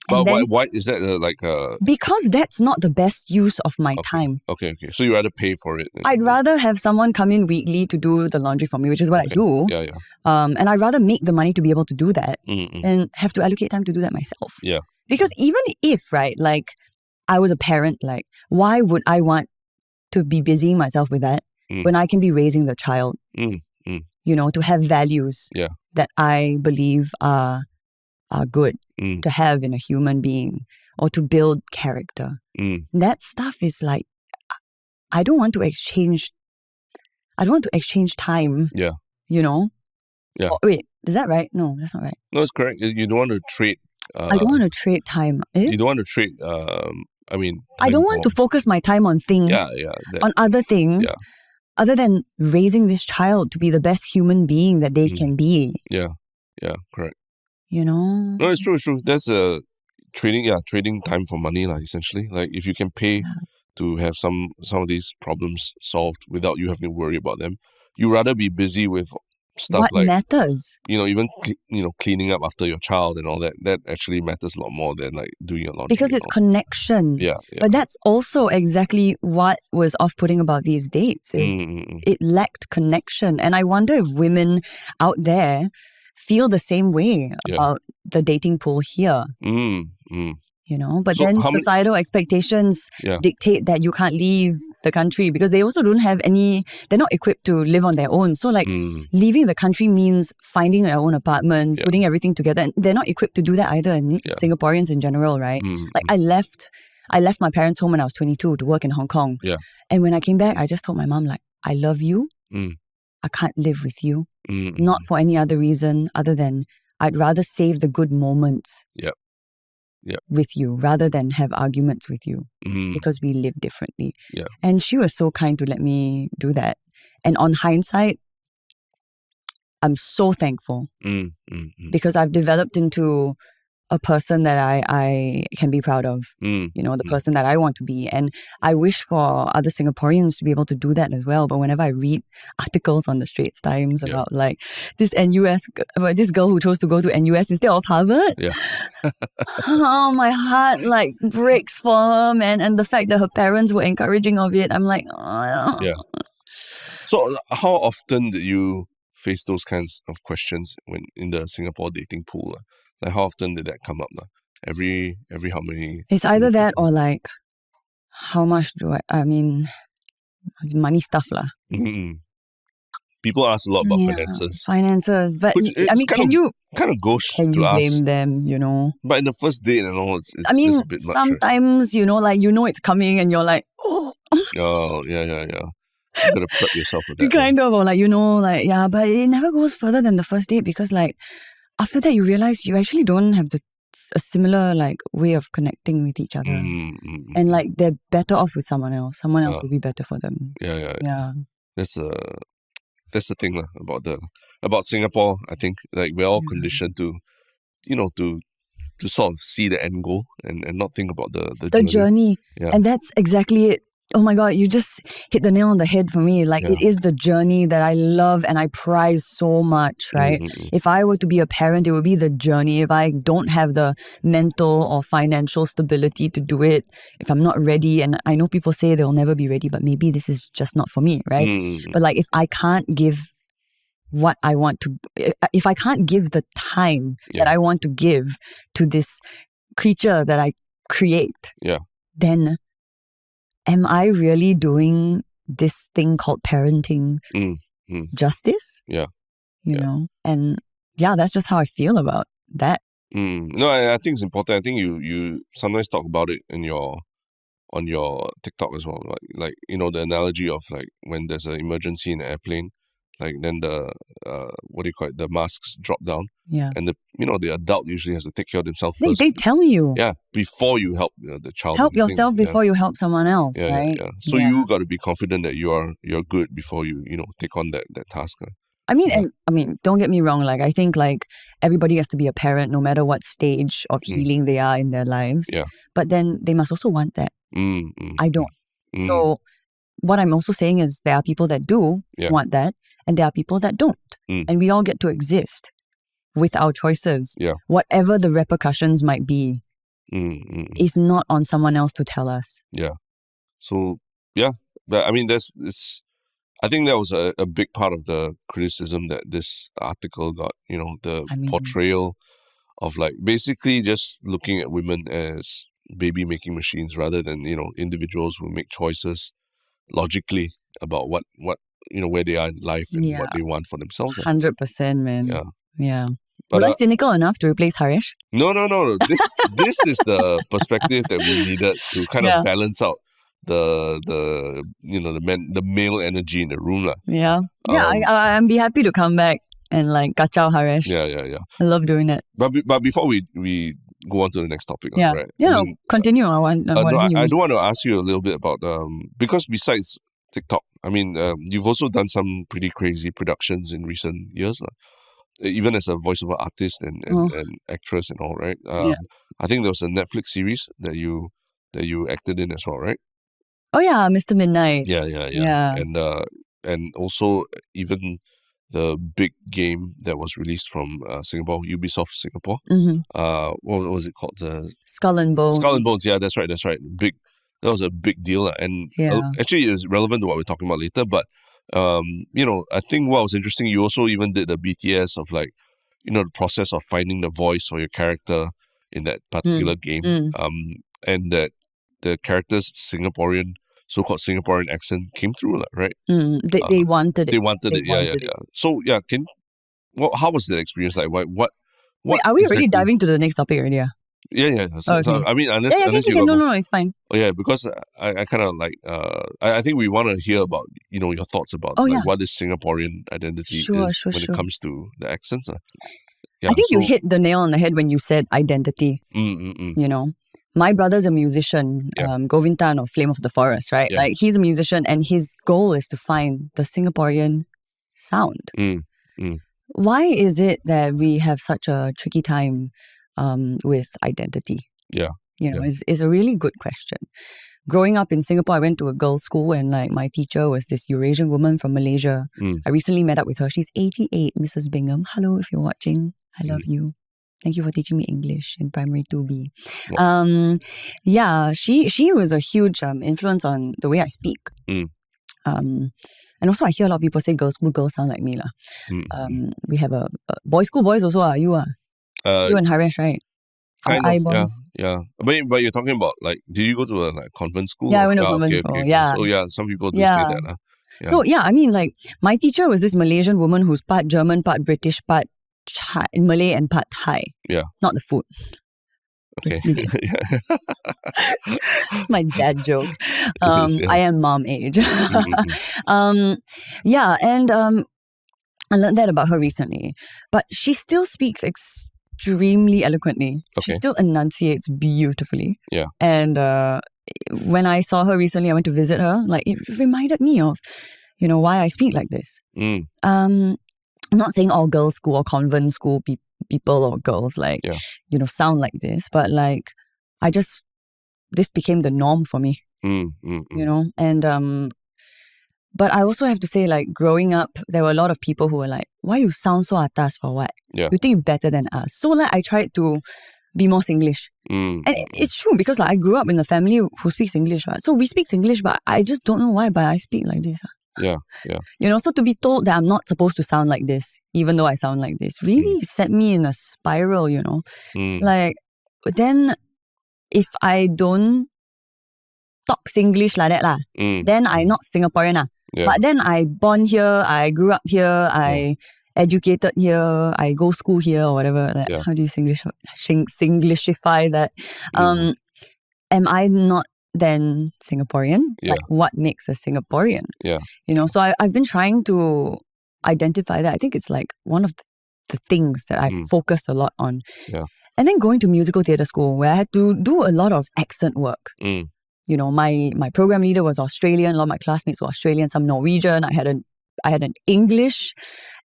But why is that because that's not the best use of my time. Okay. So you rather pay for it? I'd rather have someone come in weekly to do the laundry for me, which is what I do. Yeah. And I'd rather make the money to be able to do that and have to allocate time to do that myself. Yeah. Because even if, right, like I was a parent, like why would I want to be busying myself with that when I can be raising the child? You know, to have values that I believe are good to have in a human being or to build character. That stuff is like, I don't want to exchange time. Yeah. You know? Yeah. Wait, is that right? No, that's not right. No, it's correct. You don't want to trade. I don't want to trade time. You don't want to trade, I don't want to focus my time on things, on other things, other than raising this child to be the best human being that they can be. Yeah, correct. You know? No, it's true. That's trading time for money, essentially. Like if you can pay to have some of these problems solved without you having to worry about them, you rather be busy with stuff what matters. Even cleaning up after your child and all that. That actually matters a lot more than like doing your laundry. Because it's connection. Yeah. But that's also exactly what was off-putting about these dates. Is it lacked connection, and I wonder if women out there feel the same way about the dating pool here. You know, but so then societal expectations dictate that you can't leave the country because they also don't have they're not equipped to live on their own. So like leaving the country means finding their own apartment, putting everything together. And they're not equipped to do that either. And Singaporeans in general, right? Like I left my parents' home when I was 22 to work in Hong Kong. Yeah. And when I came back, I just told my mom, like, I love you. I can't live with you. Not for any other reason other than I'd rather save the good moments. With you rather than have arguments with you because we live differently. And she was so kind to let me do that. And on hindsight, I'm so thankful because I've developed into a person that I can be proud of, the person that I want to be. And I wish for other Singaporeans to be able to do that as well. But whenever I read articles on the Straits Times about like this girl who chose to go to NUS instead of Harvard, oh, my heart like breaks for her, man. And the fact that her parents were encouraging of it, I'm like, oh. Yeah. So how often do you face those kinds of questions when in the Singapore dating pool? Like how often did that come up? Every how many? It's either that or like, how much do it's money stuff lah. People ask a lot about finances. But can you blame them, But in the first date and all, it's a bit much. Sometimes, it's coming and you're like, oh. Oh, yeah. You gotta prep yourself for that. Kind of, or but it never goes further than the first date because like, after that, you realize you actually don't have a similar like way of connecting with each other, and like they're better off with someone else. Someone else will be better for them. Yeah. That's the thing about Singapore. I think like we're all conditioned to, to sort of see the end goal and not think about the journey. Yeah. And that's exactly it. Oh my God, you just hit the nail on the head for me. Like it is the journey that I love and I prize so much, right? If I were to be a parent, it would be the journey. If I don't have the mental or financial stability to do it, if I'm not ready, and I know people say they'll never be ready, but maybe this is just not for me, right? But like if I can't give what I want to, if I can't give the time that I want to give to this creature that I create, then am I really doing this thing called parenting justice? Yeah. You know? And that's just how I feel about that. No, I think it's important. I think you sometimes talk about it on your TikTok as well. Like the analogy of like when there's an emergency in an airplane, like then the the masks drop down. Yeah. And the adult usually has to take care of themselves first. They tell you. Yeah, before you help the child. Help yourself before you help someone else, right? Yeah. So you got to be confident that you're good before you take on that task. I mean, don't get me wrong. Like I think like everybody has to be a parent, no matter what stage of healing they are in their lives. Yeah. But then they must also want that. I don't. So what I'm also saying is there are people that do want that, and there are people that don't, and we all get to exist with our choices, whatever the repercussions might be. is not on someone else to tell us. Yeah. So, yeah. But I mean, I think that was a big part of the criticism that this article got, portrayal of like basically just looking at women as baby-making machines rather than, individuals who make choices logically about what where they are in life and what they want for themselves. 100%, man. Yeah. But, was I cynical enough to replace Harish? No. This is the perspective that we needed to kind of balance out the male energy in the room. Yeah. I'd be happy to come back and like kachao Harish. Yeah. I love doing it. But before we go on to the next topic, right? Continue. I do want to ask you a little bit about because besides TikTok, I mean, you've also done some pretty crazy productions in recent years, even as a voiceover artist and actress and all, right? I think there was a Netflix series that you acted in as well, right? Oh yeah, Mr. Midnight. Yeah. And also even the big game that was released from Singapore, Ubisoft Singapore. What was it called? Skull and Bones. Skull and Bones. Yeah, that's right. Big. That was a big deal, and actually, it's relevant to what we're talking about later. But I think what was interesting, you also even did the BTS of like, the process of finding the voice for your character in that particular game, and that the character's so-called Singaporean accent came through, right? They wanted it. They wanted it. Yeah. So how was that experience like? What? Wait, are we already diving to the next topic already? Yeah. So, I mean, unless you no, it's fine. Oh yeah, because I kind of like I think we want to hear about your thoughts about what this Singaporean identity is when it comes to the accents. I think you hit the nail on the head when you said identity. My brother's a musician, Govindan of Flame of the Forest, right? Yeah. Like he's a musician and his goal is to find the Singaporean sound. Why is it that we have such a tricky time with identity? Yeah. It's a really good question. Growing up in Singapore, I went to a girls' school and like my teacher was this Eurasian woman from Malaysia. I recently met up with her. She's 88, Mrs. Bingham. Hello, if you're watching. I love you. Thank you for teaching me English in primary 2B. She was a huge influence on the way I speak. And also I hear a lot of people say girls' school girls sound like me. We have a boys' school boys also. You and Harish, right? Kind of, yeah. But you're talking about like, did you go to a convent school? Yeah, I went to convent school. Okay. Yeah. So some people do say that. Yeah. So I mean like my teacher was this Malaysian woman who's part German, part British, part Malay and part Thai. Yeah. Not the food. Okay. It's my dad joke. I am mom age. And I learned that about her recently. But she still speaks extremely eloquently. Okay. She still enunciates beautifully. Yeah. And when I saw her recently, I went to visit her. Like it reminded me of, why I speak like this. I'm not saying all girls' school or convent school people or girls sound like this, but like this became the norm for me, and but I also have to say like growing up, there were a lot of people who were like, why you sound so atas for what? Yeah. You think you're better than us. So like I tried to be more Singlish. And it's true because like I grew up in a family who speaks English, right? So we speak English, but I just don't know why, but I speak like this. Yeah. So to be told that I'm not supposed to sound like this, even though I sound like this, really set me in a spiral, Like, then if I don't talk Singlish like that, then I'm not Singaporean. Yeah. But then I born here, I grew up here, I educated here, I go school here or whatever. Like, how do you Singlishify that? Am I not then Singaporean? Yeah. Like what makes a Singaporean? Yeah. So I've been trying to identify that. I think it's like one of the things that I focused a lot on. Yeah. And then going to musical theatre school where I had to do a lot of accent work. My program leader was Australian, a lot of my classmates were Australian, some Norwegian. I had an English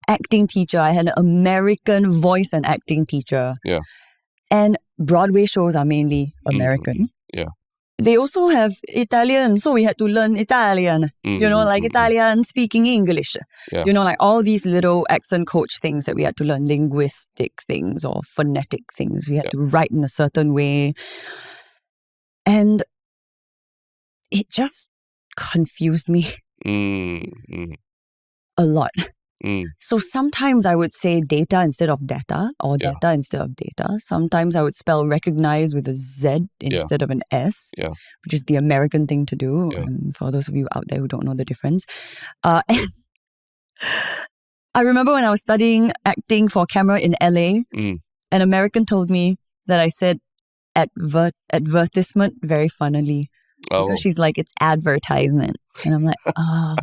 acting teacher, I had an American voice and acting teacher. Yeah. And Broadway shows are mainly American. Yeah. they also have Italian, so we had to learn Italian, Italian speaking English. Yeah. Like all these little accent coach things that we had to learn, linguistic things or phonetic things. We had to write in a certain way. And it just confused me a lot. So sometimes I would say data instead of data or data instead of data. Sometimes I would spell recognize with a Z instead of an S, which is the American thing to do. For those of you out there who don't know the difference. And I remember when I was studying acting for camera in LA, an American told me that I said advertisement very funnily. Because she's like, it's advertisement. And I'm like, oh.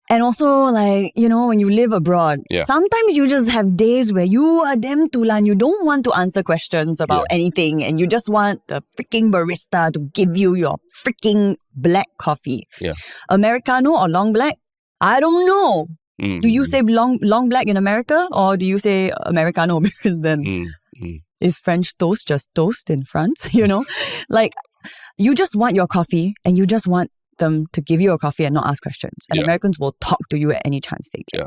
And also, like, when you live abroad, sometimes you just have days where you are damn tulan. You don't want to answer questions about anything. And you just want the freaking barista to give you your freaking black coffee. Yeah. Americano or long black? I don't know. Do you say long black in America? Or do you say Americano? Because then is French toast just toast in France? Like, you just want your coffee and you just want them to give you a coffee and not ask questions. And Americans will talk to you at any chance they get.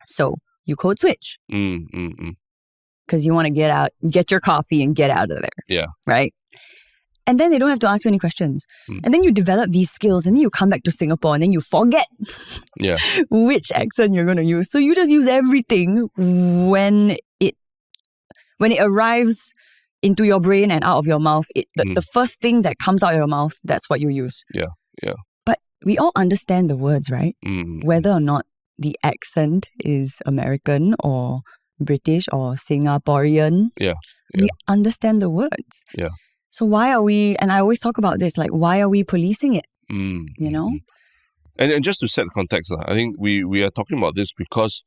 So you code switch. Because you want to get your coffee and get out of there. Yeah. Right? And then they don't have to ask you any questions. And then you develop these skills and then you come back to Singapore and then you forget which accent you're going to use. So you just use everything when it arrives into your brain and out of your mouth. The first thing that comes out of your mouth, that's what you use. Yeah. But we all understand the words, right? Whether or not the accent is American or British or Singaporean. We understand the words. Yeah. So why are we, and I always talk about this, like, why are we policing it? And just to set the context, I think we are talking about this because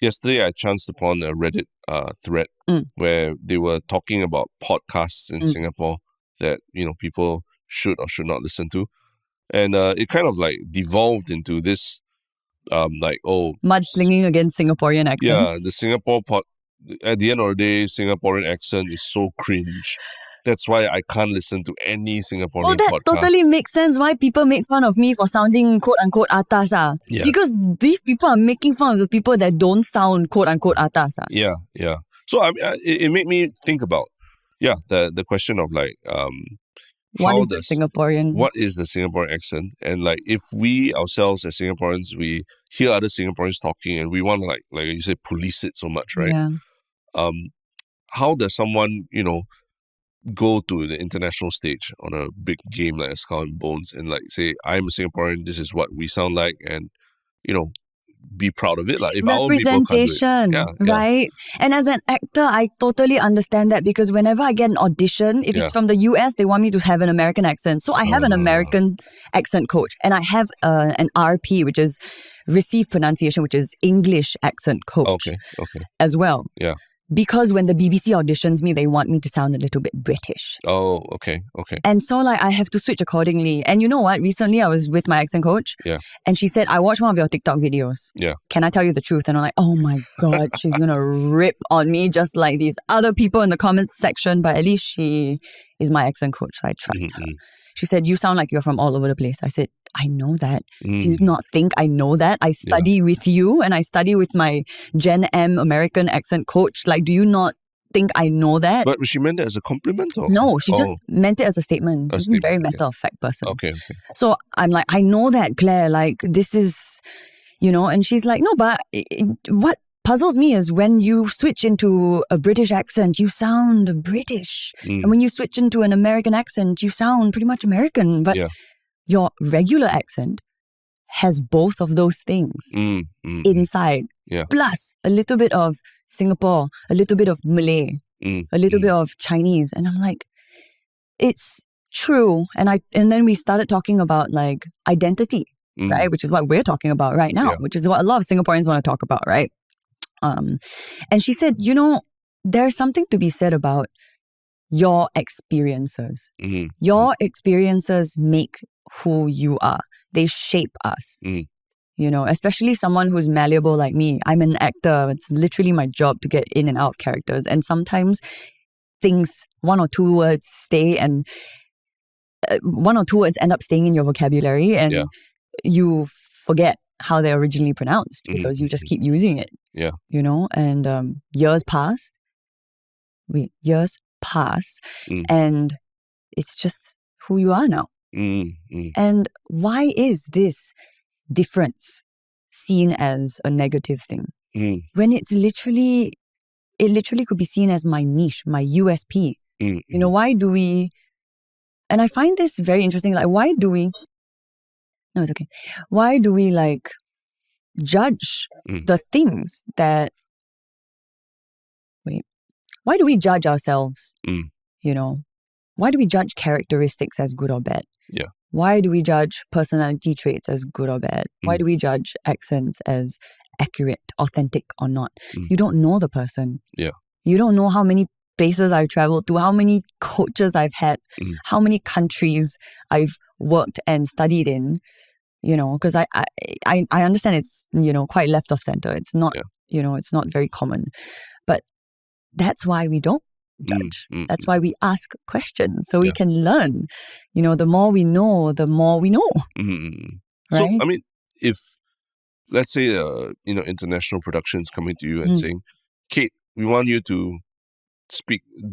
yesterday I chanced upon a Reddit thread where they were talking about podcasts in Singapore that, people should or should not listen to. And it kind of like devolved into this, mudslinging against Singaporean accents. Yeah, the Singapore at the end of the day, Singaporean accent is so cringe. That's why I can't listen to any Singaporean podcast. That totally makes sense why people make fun of me for sounding quote-unquote atas. Yeah. Because these people are making fun of the people that don't sound quote-unquote atas. Yeah. So it made me think about, the question of like, what is the Singaporean accent? And like, if we ourselves as Singaporeans, we hear other Singaporeans talking and we want to like you say, police it so much, right? Yeah. How does someone, go to the international stage on a big game like Skull and Bones and like say, I'm a Singaporean, this is what we sound like, and be proud of it. Like if representation, right? And as an actor, I totally understand that because whenever I get an audition, if it's from the US, they want me to have an American accent. So I have an American accent coach, and I have an RP, which is received pronunciation, which is English accent coach as well. Yeah. Because when the BBC auditions me, they want me to sound a little bit British. Oh, okay. And so like I have to switch accordingly. And you know what? Recently I was with my accent coach. Yeah. And she said, I watched one of your TikTok videos. Yeah. Can I tell you the truth? And I'm like, oh my God, she's going to rip on me just like these other people in the comments section. But at least she is my accent coach. So I trust her. She said, you sound like you're from all over the place. I said, I know that. Do you not think I know that? I study with you and I study with my Gen M American accent coach. Like, do you not think I know that? But she meant it as a compliment? Or? No, she just meant it as a statement. She's a very matter-of-fact person. Okay. So I'm like, I know that, Claire. Like, this is, and she's like, no, but what puzzles me is when you switch into a British accent, you sound British. And when you switch into an American accent, you sound pretty much American. But your regular accent has both of those things inside. Yeah. Plus a little bit of Singapore, a little bit of Malay, a little bit of Chinese. And I'm like, it's true. And then we started talking about like identity, right? Which is what we're talking about right now, which is what a lot of Singaporeans want to talk about, right? And she said, there's something to be said about your experiences. Your experiences make who you are. They shape us. Especially someone who's malleable like me. I'm an actor. It's literally my job to get in and out of characters. And sometimes things, one or two words stay and one or two words end up staying in your vocabulary and you forget how they're originally pronounced because you just keep using it. Yeah. You know, and years pass and it's just who you are now. And why is this difference seen as a negative thing when it literally could be seen as my niche, my USP? You know, why do we, and I find this very interesting, like why do we like judge the things that, why do we judge ourselves? You know, why do we judge characteristics as good or bad? Yeah. Why do we judge personality traits as good or bad? Why do we judge accents as accurate, authentic or not? You don't know the person. Yeah. You don't know how many places I've traveled to, how many coaches I've had, how many countries I've worked and studied in, you know, because I understand it's, you know, quite left of center. It's not, you know, it's not very common. But that's why we don't judge. That's why we ask questions, so we can learn. You know, the more we know, the more we know. Right? So, I mean, if, let's say, you know, international productions coming to you and saying, Kate, we want you to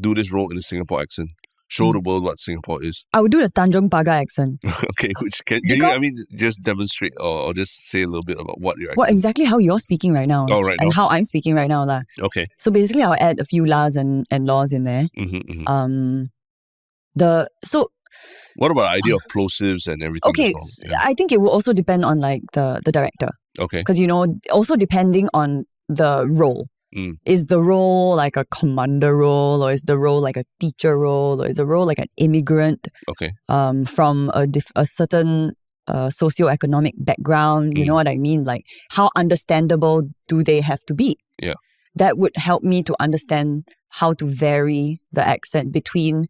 do this role in a Singapore accent. Show the world what Singapore is. I would do the Tanjong Pagar accent. Okay, which can you, I mean, just demonstrate or just say a little bit about what your accent. Well, exactly how you're speaking right now. Oh, right and now. how I'm speaking right now. Okay. So basically, I'll add a few las and laws in there. What about the idea of plosives and everything? Okay, I think it will also depend on like the director. Okay. Because, you know, also depending on the role. Is the role like a commander role, or is the role like a teacher role, or is the role like an immigrant from a certain socioeconomic background? You know what I mean? Like, how understandable do they have to be? Yeah. That would help me to understand how to vary the accent between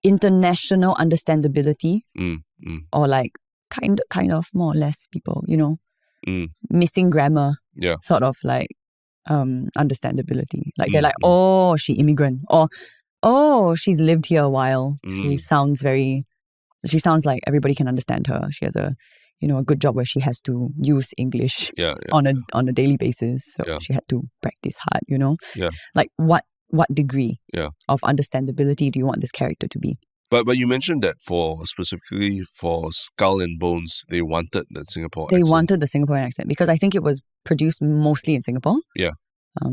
international understandability or like kind of more or less people, you know, missing grammar, sort of like understandability. Like they're like, oh, she immigrant, or oh, she's lived here a while. She sounds like everybody can understand her. She has a, you know, a good job where she has to use English on a daily basis. So she had to practice hard, you know. Yeah. Like what degree of understandability do you want this character to be? But you mentioned that specifically for Skull and Bones, they wanted that Singapore accent. They wanted the Singaporean accent because I think it was produced mostly in Singapore. Yeah.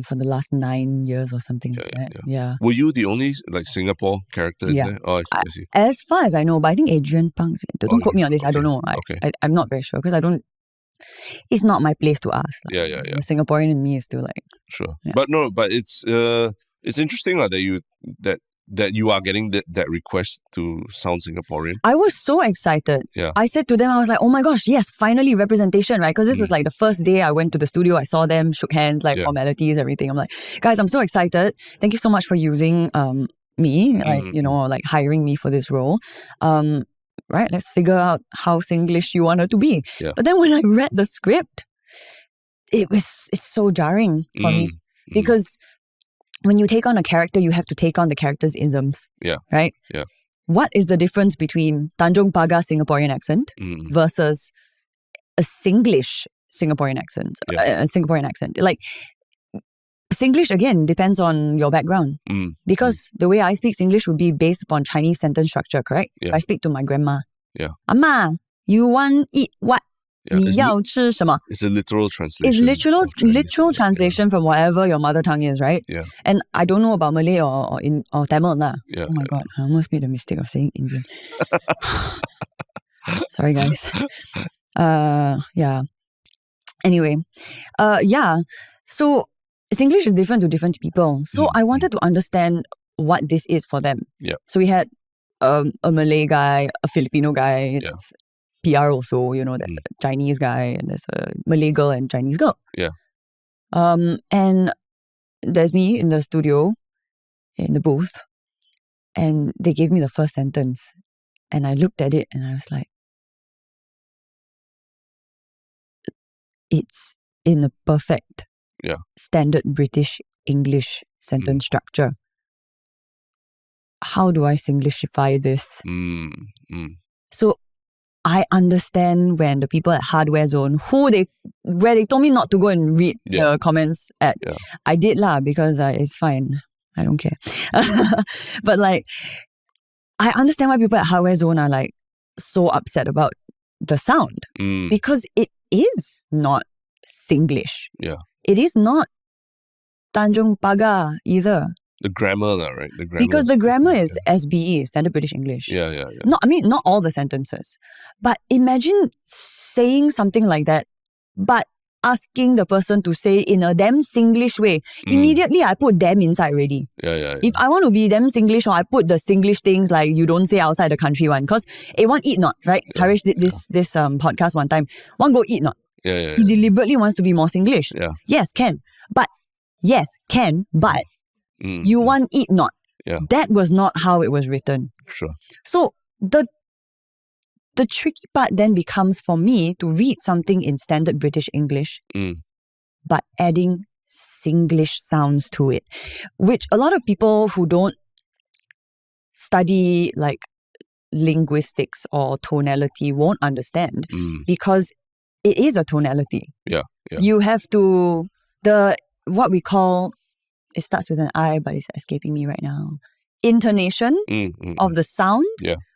For the last 9 years or something like that. Yeah. Were you the only like Singapore character in there? Oh, I see. As far as I know, but I think Adrian Pang. Don't quote me on this. I don't know. I'm not very sure because I don't. It's not my place to ask. Like, the Singaporean in me is still like. Sure. Yeah. But it's interesting that you are getting that request to sound Singaporean. I was so excited. Yeah. I said to them, I was like, oh my gosh, yes, finally representation, right? Because this was like the first day I went to the studio. I saw them, shook hands, like formalities, everything. I'm like, guys, I'm so excited. Thank you so much for using me, like, you know, like hiring me for this role. Right, let's figure out how Singlish you want her to be. Yeah. But then when I read the script, it's so jarring for me because when you take on a character, you have to take on the character's isms. Yeah. Right? Yeah. What is the difference between Tanjong Pagar Singaporean accent versus a Singlish Singaporean accent? A Singaporean accent. Like, Singlish, again, depends on your background. Because the way I speak Singlish would be based upon Chinese sentence structure, correct? Yeah. If I speak to my grandma. Yeah. Amma, you want eat what? It's a literal translation. It's literal translation from whatever your mother tongue is, right? Yeah. And I don't know about Malay or Tamil. Yeah. Oh my God, I almost made the mistake of saying Indian. Sorry, guys. Yeah. Anyway, so Singlish is different to different people. So I wanted to understand what this is for them. Yeah. So we had a Malay guy, a Filipino guy. That's PR also, you know, there's a Chinese guy and there's a Malay girl and Chinese girl. Yeah. And there's me in the studio, in the booth, and they gave me the first sentence. And I looked at it and I was like, it's in the perfect standard British English sentence structure. How do I Singlishify this? So I understand when the people at Hardware Zone, where they told me not to go and read the comments at, I did lah, because it's fine. I don't care. But like, I understand why people at Hardware Zone are like so upset about the sound. Because it is not Singlish. Yeah. It is not Tanjong Pagar either. The grammar, right? The grammar because the grammar is SBE, Standard British English. Yeah. Not all the sentences. But imagine saying something like that, but asking the person to say in a damn Singlish way. Immediately, I put them inside already. Yeah. If I want to be them Singlish, or I put the Singlish things like you don't say outside the country one. Because one eat not, right? Yeah, Harish did this podcast one time. One go eat not. Yeah. He deliberately wants to be more Singlish. Yeah. Yes, can. But you want eat not. Yeah. That was not how it was written. Sure. So the tricky part then becomes for me to read something in Standard British English, but adding Singlish sounds to it, which a lot of people who don't study like linguistics or tonality won't understand because it is a tonality. Yeah. You have to, what we call, it starts with an I, but it's escaping me right now. Intonation of the sound,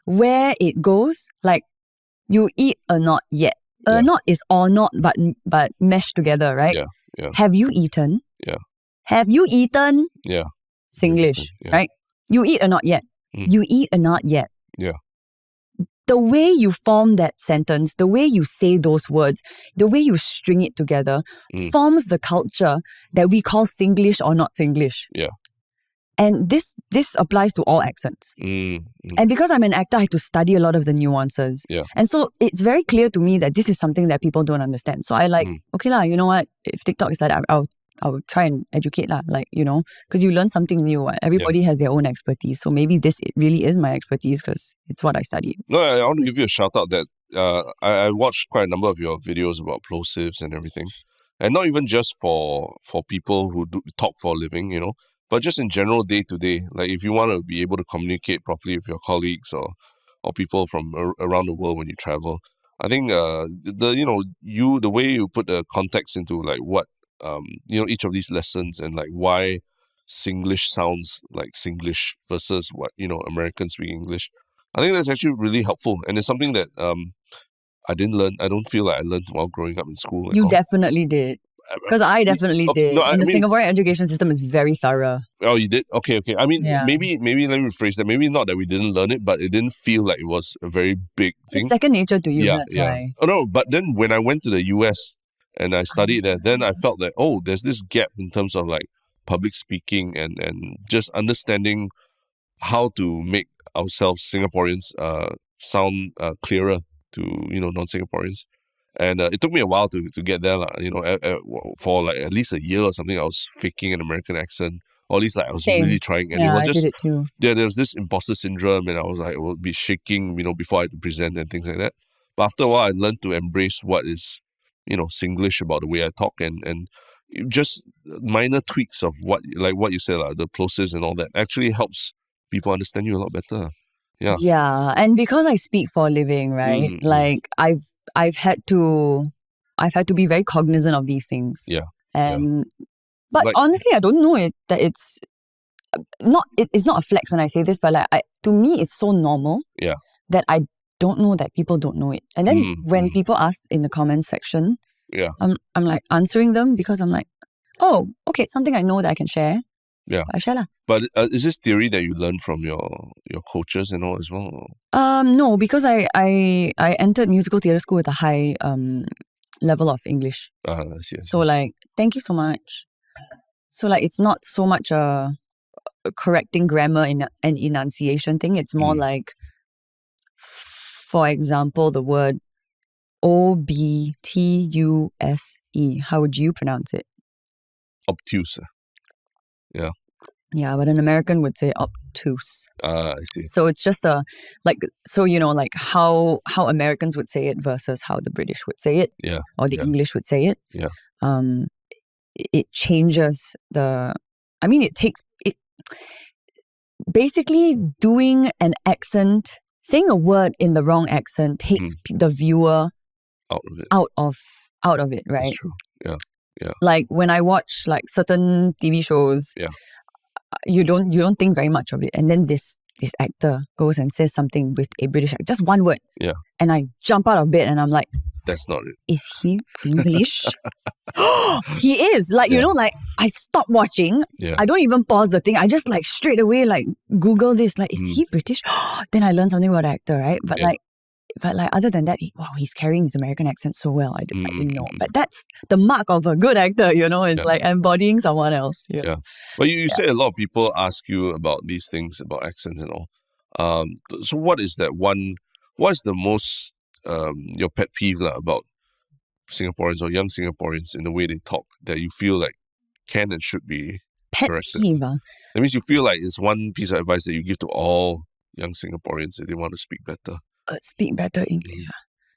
where it goes, like you eat a not yet. A not is or not, but meshed together, right? Yeah. Have you eaten? Yeah. Have you eaten? Yeah. Singlish, right? You eat a not yet. You eat a not yet. Yeah. The way you form that sentence, the way you say those words, the way you string it together forms the culture that we call Singlish or not Singlish. Yeah. And this applies to all accents. And because I'm an actor, I have to study a lot of the nuances. Yeah. And so it's very clear to me that this is something that people don't understand. So I okay lah, you know what? If TikTok is like that, I'll try and educate lah, like, you know, because you learn something new. Everybody has their own expertise. So maybe this really is my expertise because it's what I studied. No, I want to give you a shout out that I watched quite a number of your videos about plosives and everything. And not even just for people who talk for a living, you know, but just in general day to day. Like if you want to be able to communicate properly with your colleagues or people from around the world when you travel, I think the way you put the context into like what each of these lessons and like why Singlish sounds like Singlish versus what, Americans speak English. I think that's actually really helpful. And it's something that I didn't learn. I don't feel like I learned while growing up in school. You definitely did. Because I definitely did. No, the Singaporean education system is very thorough. Oh, you did? Okay. I mean, maybe let me rephrase that. Maybe not that we didn't learn it, but it didn't feel like it was a very big thing. It's second nature to you, that's why. Oh, no, but then when I went to the US and I studied there, then I felt that, there's this gap in terms of like public speaking and just understanding how to make ourselves Singaporeans sound clearer to, non-Singaporeans. And it took me a while to get there, for like at least a year or something. I was faking an American accent, or at least like I was really trying. And it was just, I did it too. Yeah, there was this imposter syndrome, and I was like, I would be shaking, before I had to present and things like that. But after a while, I learned to embrace what is, Singlish about the way I talk, and just minor tweaks of what you said, the plosives and all that actually helps people understand you a lot better. Yeah. Yeah, and because I speak for a living, right? Like I've had to be very cognizant of these things. Yeah. But honestly, I don't know that it's not a flex when I say this, but like to me it's so normal that I don't know that people don't know it. And then when people ask in the comments section, I'm like answering them because I'm like, oh, okay, it's something I know that I can share. Yeah. I share lah. But is this theory that you learned from your coaches and all as well? No, because I entered musical theatre school with a high level of English. I see. So like, thank you so much. So like, it's not so much a correcting grammar and enunciation thing. It's more like, for example, the word obtuse. How would you pronounce it? Obtuse. Yeah. Yeah, but an American would say obtuse. I see. So it's just how Americans would say it versus how the British would say it. Yeah. Or the English would say it. Yeah. It changes basically doing an accent saying a word in the wrong accent takes the viewer out of it, right? That's true. Yeah. Yeah. Like when I watch like certain TV shows, you don't think very much of it, and then this actor goes and says something with a British accent, just one word, and I jump out of bed and I'm like, that's not it. Is he English? He is. Like, you know, like I stop watching. Yeah. I don't even pause the thing. I just like straight away like Google this. Like, is he British? Then I learned something about the actor, right? But like other than that, he's carrying his American accent so well. I didn't know. But that's the mark of a good actor, you know. It's like embodying someone else. Yeah. But you say a lot of people ask you about these things, about accents and all. So what is that one? What's the most your pet peeve about Singaporeans or young Singaporeans in the way they talk that you feel like can and should be corrected? Peeve. That means you feel like it's one piece of advice that you give to all young Singaporeans if they want to speak better. Speak better English.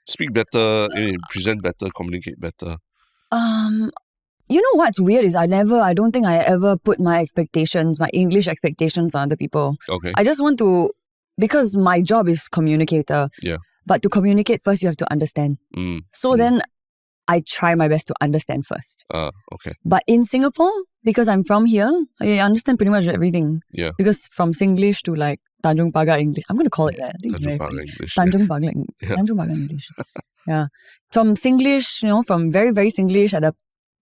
Speak better, present better, communicate better. You know what's weird is I don't think I ever put my English expectations on other people. Okay. I just want to, because my job is communicator. Yeah. But to communicate first, you have to understand. Then I try my best to understand first. Okay. But in Singapore, because I'm from here, I understand pretty much everything. Yeah. Because from Singlish to like Tanjung Pagar English, I'm going to call it that. Tanjung Pagar English. Tanjung Pagar English. Yeah. From Singlish, from very, very Singlish at the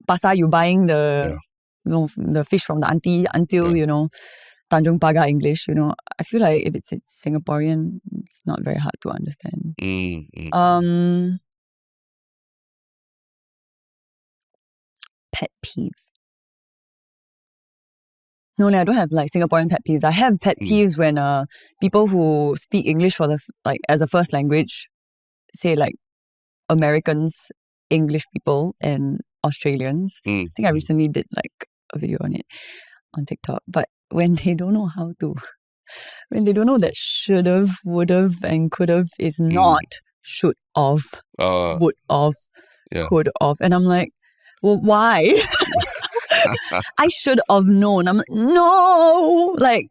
pasar, you buying the the fish from the auntie until, Tanjung Pagar English, I feel like if it's Singaporean, it's not very hard to understand. Pet peeve. No, I don't have like Singaporean pet peeves. I have pet peeves when people who speak English for as a first language, say like Americans, English people, and Australians. I think I recently did like a video on it on TikTok. But when they don't know when they don't know that should've, would've, and could've is not should of, would of, could of, and I'm like, well, why? I should have known. I'm like, no, like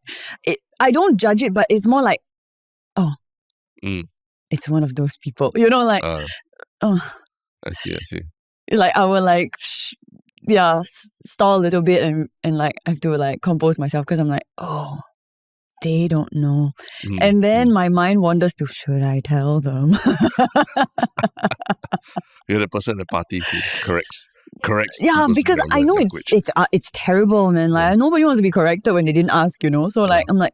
I don't judge it, but it's more like, it's one of those people, like, I see. Like I will like, stall a little bit and like I have to like compose myself because I'm like, they don't know. And then my mind wanders to, should I tell them? You're the person at the party who corrects. Yeah, because I know it's terrible, man. Like nobody wants to be corrected when they didn't ask, So like I'm like,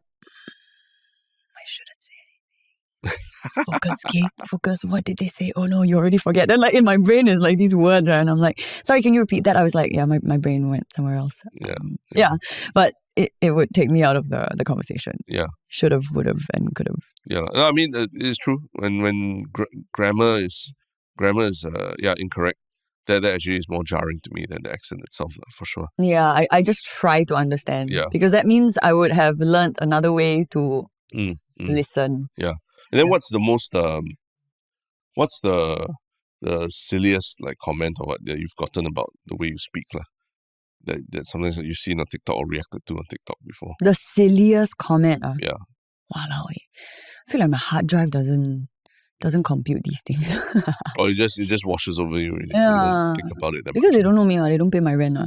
I shouldn't say anything. Focus, Kate. Focus. What did they say? Oh no, you already forget. Then like in my brain is like these words, right? And I'm like, sorry, can you repeat that? I was like, my brain went somewhere else. Yeah. But it would take me out of the conversation. Yeah. Should have, would have, and could have. Yeah. No, I mean, it's true. When grammar is incorrect, that actually is more jarring to me than the accent itself, for sure. Yeah, I just try to understand. Yeah. Because that means I would have learned another way to listen. Yeah. And then what's the most what's the silliest like comment or what that you've gotten about the way you speak that sometimes that you've seen on TikTok or reacted to on TikTok before? The silliest comment. Yeah. Wow, I feel like my hard drive doesn't compute these things. Or it just washes over you. Really. Yeah. You don't think about it that because much. They don't know me, they don't pay my rent.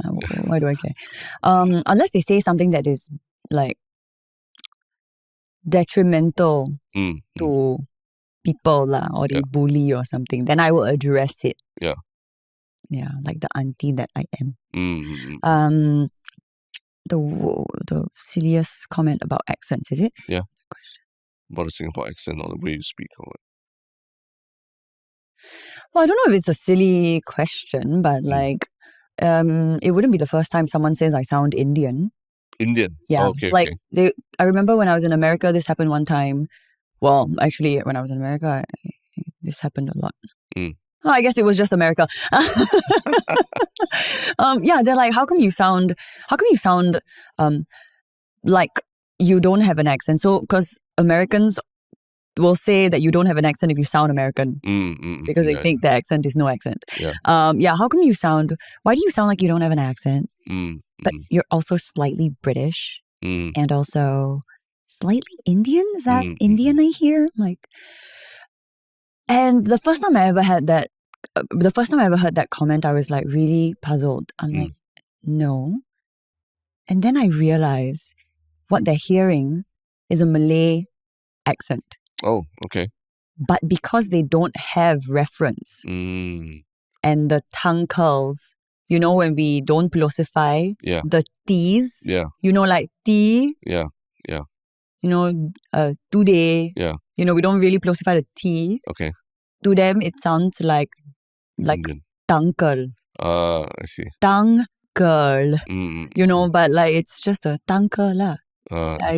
Why do I care? Unless they say something that is like detrimental to people or they bully or something, then I will address it. Yeah. Yeah, like the auntie that I am. The silliest comment about accents, is it? Yeah. About a Singapore accent or the way you speak or what? Well, I don't know if it's a silly question, but like, it wouldn't be the first time someone says I sound Indian. Indian? Yeah. Oh, okay, like, I remember when I was in America, this happened one time. Well, actually, when I was in America, this happened a lot. Oh, I guess it was just America. They're like, how come you sound like you don't have an accent? So, because Americans will say that you don't have an accent if you sound American because they think the accent is no accent. Yeah. Why do you sound like you don't have an accent? But you're also slightly British and also slightly Indian? Is that Indian I hear? Like, and the first time I ever heard that comment, I was like really puzzled. I'm like, no. And then I realized what they're hearing is a Malay accent. Oh, okay. But because they don't have reference and the tongue curls, you know, when we don't pilosify the T's, you know, like T, yeah, you know, today, you know, we don't really pilosify the T. Okay. To them, it sounds like tongue curl. I see. Tongue curl, you know, but like it's just a tongue curl lah.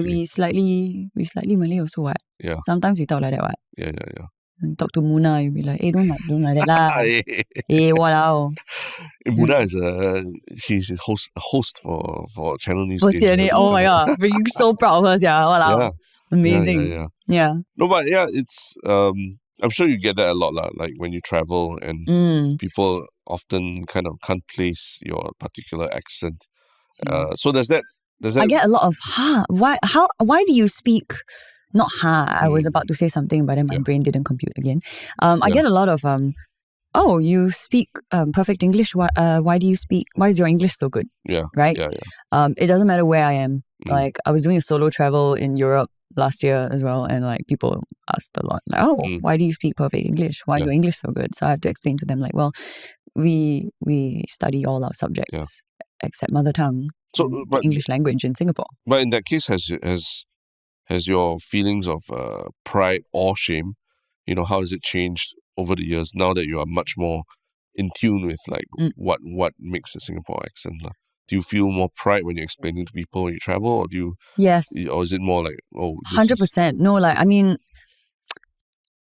We slightly Malay also what. Yeah. Sometimes we talk like that what. Yeah. You talk to Muna, you'll be like, hey, don't like that lah. Hey, walao. Muna is she's a host for Channel News. Oh my god, we're so proud of her, walao. Yeah. Amazing. Yeah. No, but yeah, it's I'm sure you get that a lot lah. Like when you travel and people often kind of can't place your particular accent. So does that? I get a lot of why do you speak not I was about to say something but then my brain didn't compute again. I get a lot of oh, you speak perfect English, why do you speak, why is your English so good? Right? It doesn't matter where I am. Like I was doing a solo travel in Europe last year as well, and like people asked a lot like, oh, why do you speak perfect English? Why is your English so good? So I have to explain to them like, well, we study all our subjects except mother tongue, the English language in Singapore. But in that case, has your feelings of pride or shame, you know, how has it changed over the years now that you are much more in tune with like what makes a Singapore accent? Do you feel more pride when you're explaining to people when you travel, or do you? Yes. Or is it more like 100%? No, like I mean,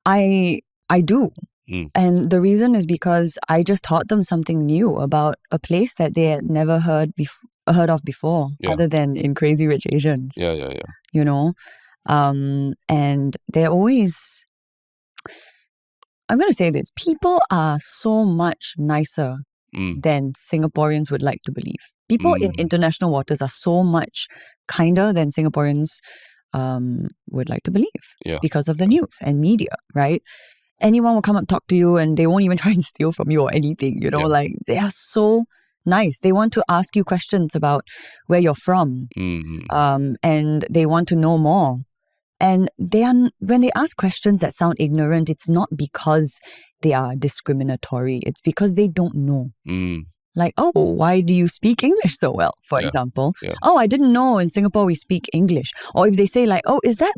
I do. And the reason is because I just taught them something new about a place that they had never heard of before, other than in Crazy Rich Asians. Yeah. You know, and they're always. I'm going to say this: people are so much nicer than Singaporeans would like to believe. People in international waters are so much kinder than Singaporeans would like to believe because of the news and media, right? Anyone will come up, talk to you, and they won't even try and steal from you or anything, you know, like they are so nice. They want to ask you questions about where you're from, and they want to know more. And when they ask questions that sound ignorant, it's not because they are discriminatory. It's because they don't know. Like, oh, why do you speak English so well, for example? Oh, I didn't know in Singapore we speak English. Or if they say like, oh, is that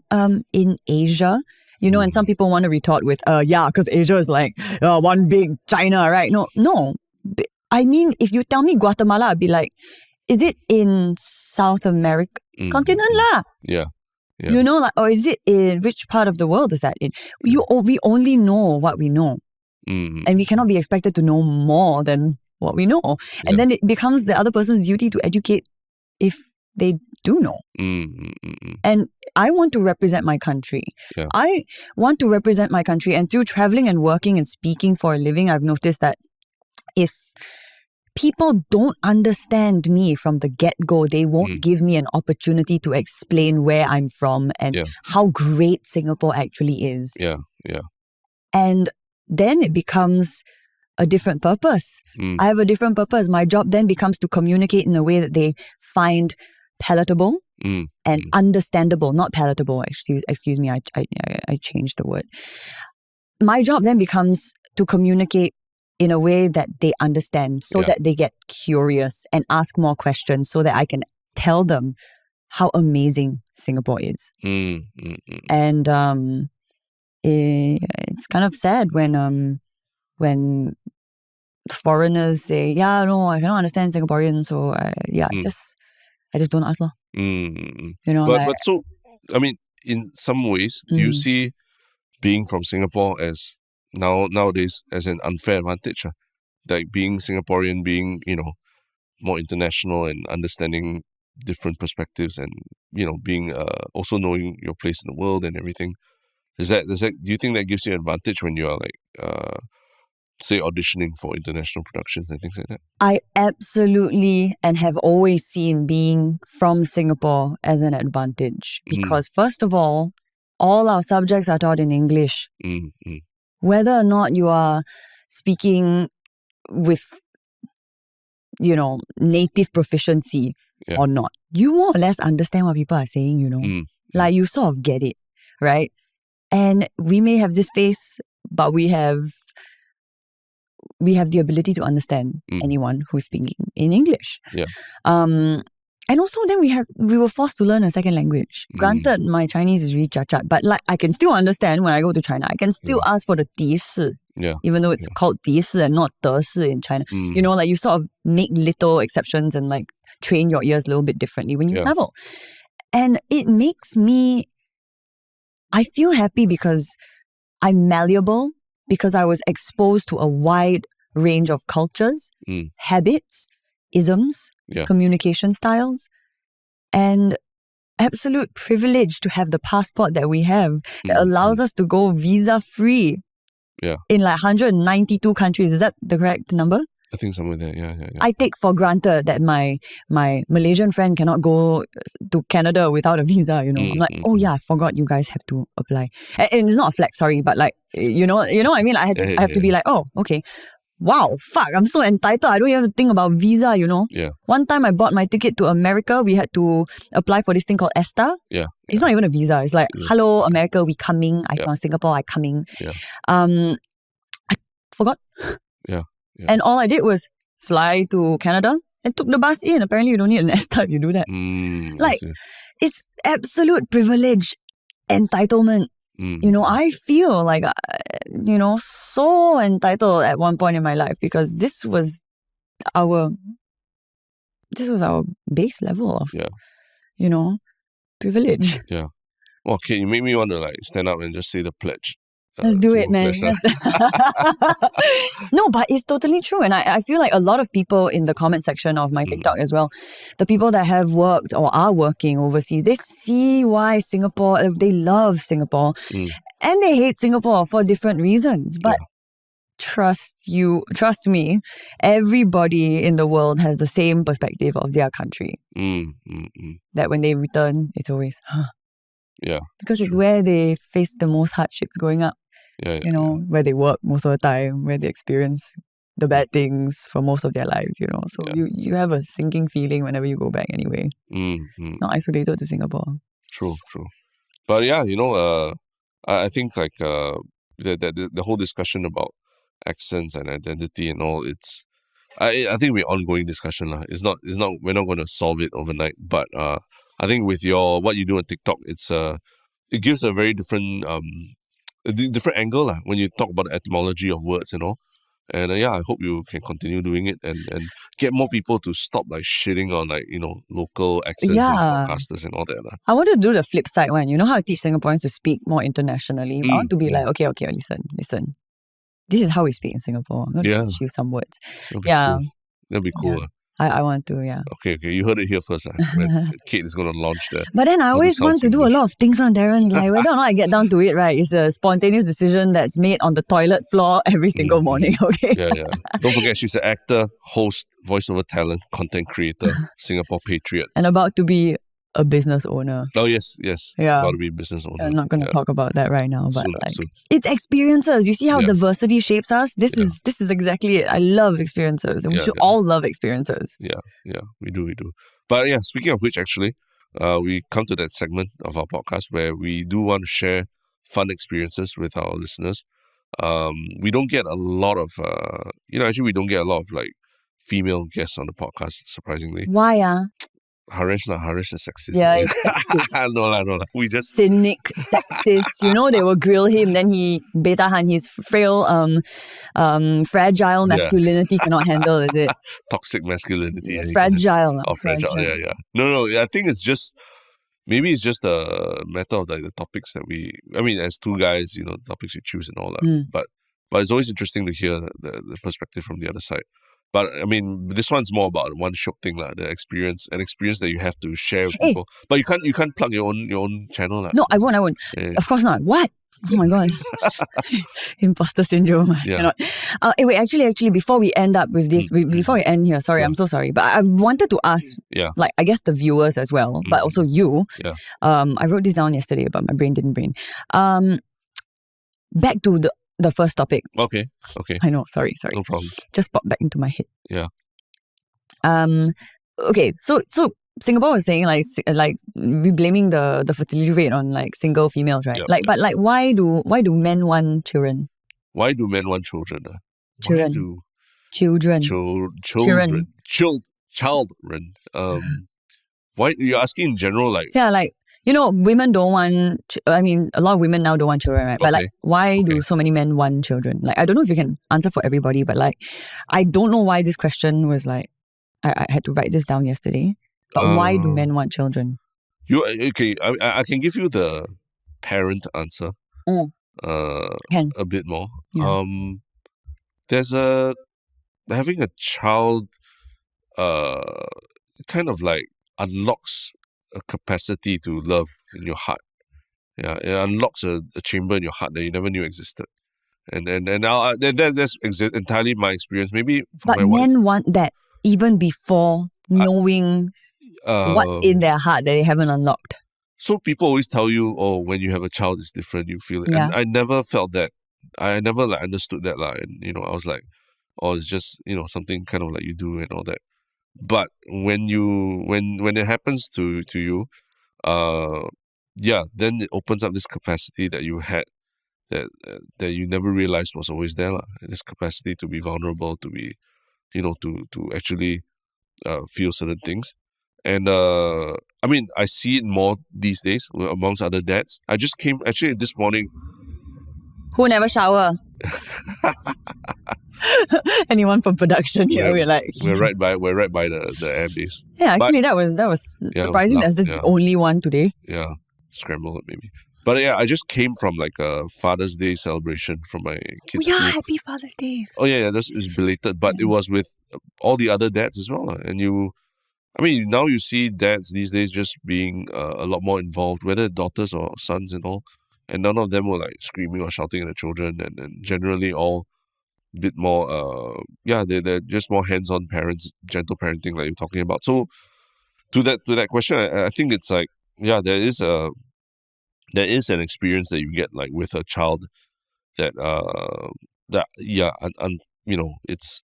in Asia? You know, and some people want to retort with, because Asia is like one big China, right? No. I mean, if you tell me Guatemala, I'd be like, is it in South America? Continent lah. Yeah. You know, like, or is it in which part of the world is that in? We only know what we know. And we cannot be expected to know more than what we know. And then it becomes the other person's duty to educate if they do know. And I want to represent my country. I want to represent my country. And through traveling and working and speaking for a living, I've noticed that if people don't understand me from the get-go, they won't give me an opportunity to explain where I'm from and how great Singapore actually is. And then it becomes a different purpose. I have a different purpose. My job then becomes to communicate in a way that they find palatable and understandable. Not palatable, excuse me, I changed the word. My job then becomes to communicate in a way that they understand, so that they get curious and ask more questions, so that I can tell them how amazing Singapore is. And it's kind of sad when foreigners say, I cannot understand Singaporean, so I just don't ask. You know, but so, I mean, in some ways, do you see being from Singapore as nowadays as an unfair advantage? Like being Singaporean, being, you know, more international and understanding different perspectives and, you know, being also knowing your place in the world and everything. Do you think that gives you an advantage when you are like say, auditioning for international productions and things like that? I absolutely and have always seen being from Singapore as an advantage because, first of all our subjects are taught in English. Whether or not you are speaking with, native proficiency or not, you more or less understand what people are saying, like you sort of get it, right? And we may have this face, but we have the ability to understand anyone who's speaking in English. Yeah. And also then we were forced to learn a second language. Granted, my Chinese is really chachat, but like I can still understand when I go to China. I can still ask for the 的士, even though it's called 的士 and not 得士 in China. Like you sort of make little exceptions and like train your ears a little bit differently when you travel. And it makes I feel happy because I'm malleable, because I was exposed to a wide range of cultures, habits, isms, communication styles, and absolute privilege to have the passport that we have that allows us to go visa-free in like 192 countries. Is that the correct number? I think somewhere there, yeah. I take for granted that my Malaysian friend cannot go to Canada without a visa, I'm like, oh yeah, I forgot you guys have to apply. And it's not a flex, sorry, but like, you know what I mean? I have to be like, oh, okay. Wow, fuck, I'm so entitled. I don't even have to think about visa, Yeah. One time I bought my ticket to America, we had to apply for this thing called ESTA. Yeah. It's not even a visa. It's like, hello, America, we coming. I'm from Singapore, I coming. Yeah. I forgot. Yeah. And all I did was fly to Canada and took the bus in. Apparently, you don't need an ESTA if you do that. It's absolute privilege, entitlement. I feel like, so entitled at one point in my life because this was our base level of, privilege. Yeah. Well, okay, you make me want to like stand up and just say the pledge. Let's do it, man. No, but it's totally true. And I feel like a lot of people in the comment section of my TikTok as well, the people that have worked or are working overseas, they see why they love Singapore and they hate Singapore for different reasons. But trust me, everybody in the world has the same perspective of their country. That when they return, it's always, Yeah. Because it's where they face the most hardships growing up. Where they work most of the time, where they experience the bad things for most of their lives, So you have a sinking feeling whenever you go back anyway. It's not isolated to Singapore. True. But yeah, I think like the whole discussion about accents and identity and all, I think we're ongoing discussion. It's not we're not gonna solve it overnight. But I think with what you do on TikTok, it gives a very different angle when you talk about the etymology of words and all. And I hope you can continue doing it and get more people to stop like shitting on like local accents and podcasters and all that. I want to do the flip side one. You know how I teach Singaporeans to speak more internationally? I want to be like, okay, listen. This is how we speak in Singapore. I'm going to teach you some words. That'd be cool. Yeah. I want to, Okay. You heard it here first. Kate is going to launch the... But then I always want to do a lot of things on Darren. Like whether or not I get down to it, right, it's a spontaneous decision that's made on the toilet floor every single morning, okay? Yeah. Don't forget, she's an actor, host, voiceover talent, content creator, Singapore patriot. And about to be a business owner. Oh, yes. Yeah. About to be a business owner. I'm not going to talk about that right now, but soon. It's experiences. You see how diversity shapes us? This is exactly it. I love experiences, and we should all love experiences. Yeah, we do. But speaking of which, actually, we come to that segment of our podcast where we do want to share fun experiences with our listeners. We don't get a lot of, we don't get a lot of like female guests on the podcast, surprisingly. Why? Harish is sexist. Yeah, he's sexist. No lah. We just cynic, sexist. They will grill him. Then his frail, fragile masculinity cannot handle, is it? Toxic masculinity. Fragile. Fragile. Yeah. No. I think it's just maybe it's just a matter of like the topics that as two guys, the topics we choose and all that. But it's always interesting to hear the perspective from the other side. But this one's more about one shock thing, the experience that you have to share with people. But you can't plug your own channel. No, I won't. Of course not. What? Oh my God. Imposter syndrome. Yeah. Wait, actually, before we end up with this, before we end here, sorry, Sure. I'm so sorry. But I wanted to ask, like, I guess the viewers as well, but also you. Yeah. I wrote this down yesterday, but my brain didn't brain. Back to the first topic. Okay. I know, sorry. No problem. Just popped back into my head. Yeah. Okay, so Singapore was saying like we blaming the fertility rate on like single females, right? Yep, But like why do men want children? Why do men want children? Children. Children. Why you're asking in general, like like women don't want. I mean, a lot of women now don't want children, right? But like, why do so many men want children? Like, I don't know if you can answer for everybody, but like, I don't know why this question was like. I had to write this down yesterday. But why do men want children? I can give you the parent answer. A bit more. Yeah. There's having a child kind of like unlocks a capacity to love in your heart. Yeah, it unlocks a chamber in your heart that you never knew existed. And that's entirely my experience. Maybe but my men wife. Want that even before knowing what's in their heart that they haven't unlocked. So people always tell you, oh, when you have a child, it's different. You feel it. Yeah. And I never felt that. I never like understood that. And, I was like, oh, it's just, something kind of like you do and all that. But when it happens to you, then it opens up this capacity that you had that you never realized was always there. This capacity to be vulnerable, to be, to actually feel certain things. And I mean, I see it more these days amongst other dads. I just came actually this morning. Who never shower? Anyone from production here? We're right by the air base. Yeah, actually, that was surprising. That's the only one today. Yeah, scrambled it maybe. But yeah, I just came from like a Father's Day celebration from my kids. Oh yeah, happy Father's Day. Oh yeah, it was belated, but it was with all the other dads as well. And now you see dads these days just being a lot more involved, whether daughters or sons and all. And none of them were like screaming or shouting at the children, and generally all a bit more, they're just more hands-on parents, gentle parenting like you're talking about. So to that question, I think it's like, there is an experience that you get like with a child that it's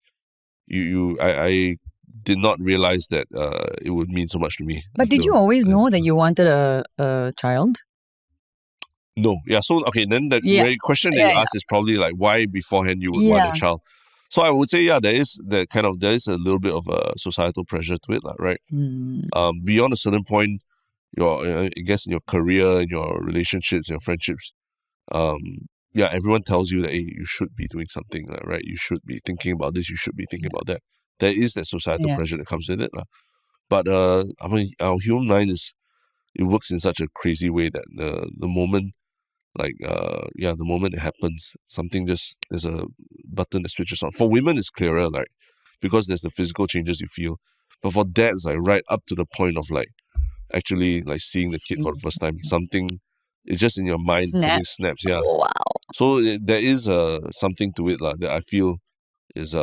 I did not realize that it would mean so much to me. But did you always know that you wanted a child? No. Yeah. So okay, then the very question that you asked is probably like why beforehand you would want a child. So I would say there is a little bit of a societal pressure to it, right? Beyond a certain point, I guess in your career, in your relationships, in your friendships, everyone tells you that you should be doing something, right? You should be thinking about this. You should be thinking about that. There is that societal pressure that comes with it, but I mean, our human mind it works in such a crazy way that the moment. The moment it happens, there's a button that switches on. For women, it's clearer, because there's the physical changes you feel. But for dads, right up to the point of actually seeing the kid for the first time, something is just in your mind. Something snaps. Yeah. Oh, wow. So there is something to it that I feel is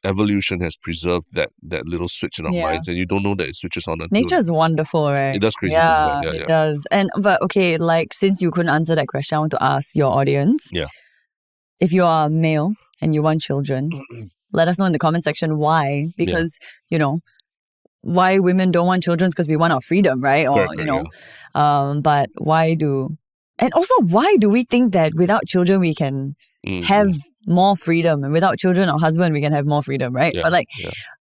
evolution has preserved that little switch in our minds, and you don't know that it switches on until nature is wonderful, right? It does crazy things. It does. But okay, since you couldn't answer that question, I want to ask your audience. Yeah. If you are a male and you want children, let us know in the comment section why. Because why women don't want children is because we want our freedom, right? Or but why do we think that without children we can have more freedom, and without children or husband we can have more freedom, right? But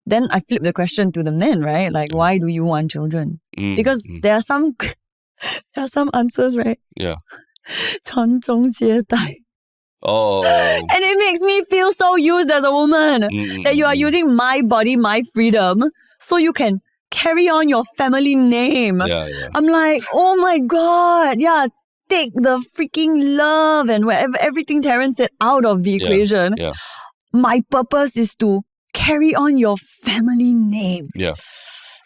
then I flip the question to the men, right? Why do you want children? Because there are some answers, right? Yeah. 传宗接代. Oh. And it makes me feel so used as a woman that you are using my body, my freedom, so you can carry on your family name. Yeah. I'm like, oh my God, take the freaking love and everything Terence said out of the equation. Yeah. My purpose is to carry on your family name. Yeah.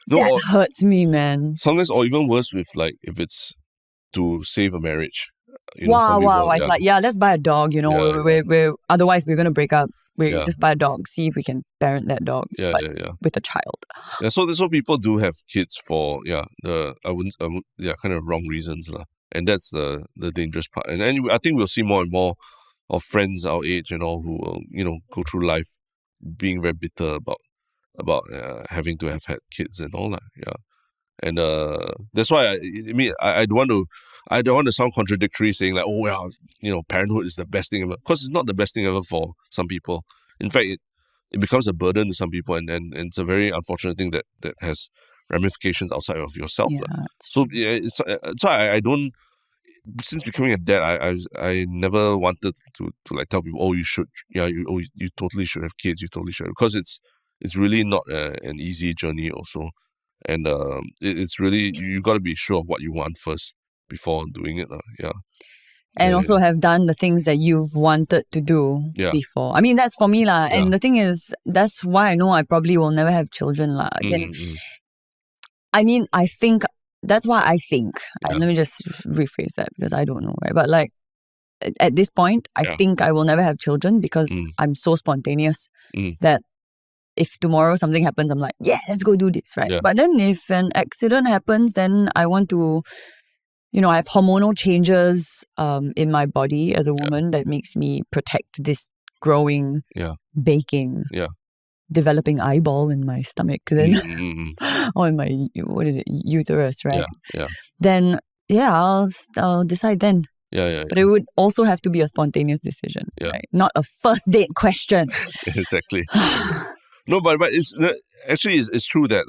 That hurts me, man. Sometimes, or even worse, with if it's to save a marriage. Wow. It's like, let's buy a dog, we're otherwise we're going to break up. We just buy a dog, see if we can parent that dog with a child. Yeah, so people do have kids for kind of wrong reasons. And that's the dangerous part. And I think we'll see more and more of friends our age and all who will, go through life being very bitter about having to have had kids and all that. Yeah. And that's why I don't want to sound contradictory saying like, parenthood is the best thing ever. Of course, it's not the best thing ever for some people. In fact, it becomes a burden to some people, and it's a very unfortunate thing that has ramifications outside of yourself. So I don't. Since becoming a dad, I never wanted to like tell people, you should, you totally should have kids, you totally should, because it's really not an easy journey also. And it's really, you got to be sure of what you want first before doing it. And also have done the things that you've wanted to do before. I mean, that's for me. And the thing is, that's why I know I probably will never have children. I mean, that's why I think. Let me just rephrase that because I don't know, right? But like, at this point, I think I will never have children because I'm so spontaneous that if tomorrow something happens, I'm like, let's go do this, right? But then if an accident happens, then I want to, I have hormonal changes in my body as a woman that makes me protect this growing, baking, developing eyeball in my stomach, then or in my uterus, right? Then I'll decide then. But it would also have to be a spontaneous decision, right? Not a first date question. Exactly. No, but it's actually it's true that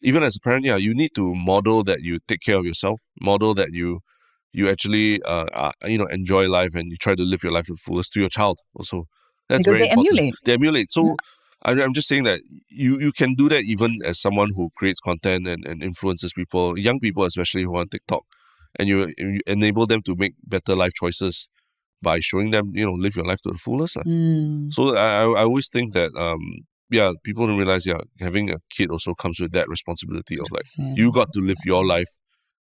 even as a parent, you need to model that you take care of yourself, model that you actually enjoy life and you try to live your life to the fullest to your child also. That's because very important. They emulate. So I'm just saying that you can do that even as someone who creates content and influences people, young people especially who are on TikTok, and you enable them to make better life choices by showing them, live your life to the fullest. So I always think that people don't realize having a kid also comes with that responsibility of like you got to live your life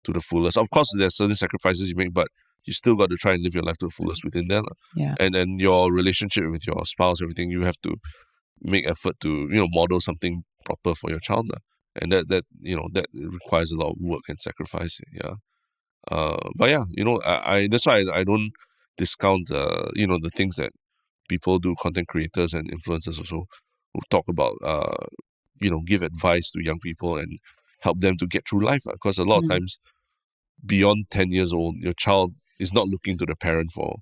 to the fullest. Of course, there's certain sacrifices you make, but you still got to try and live your life to the fullest within that. And then your relationship with your spouse, everything, you have to make effort to model something proper for your child, and that requires a lot of work and sacrifice. But I that's why I don't discount the things that people do, content creators and influencers also, who talk about give advice to young people and help them to get through life, because a lot of times beyond 10 years old, your child is not looking to the parent for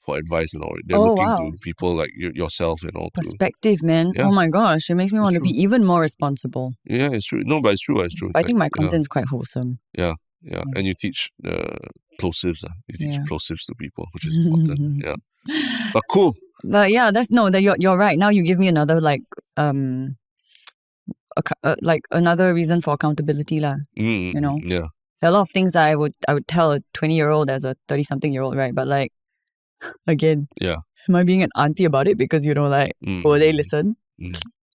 advice and all. They're looking to people like yourself and all. Perspective, man. Oh my gosh, it makes me want to be even more responsible. Yeah, it's true. No, but it's true. I think my content's quite wholesome. Yeah. And you teach plosives. You teach plosives to people, which is important. But cool. But you're right. Now you give me another another reason for accountability, lah. Yeah. There are a lot of things that I would tell a 20-year-old as a 30-something-year-old, right? But like, again, am I being an auntie about it? Because will they listen?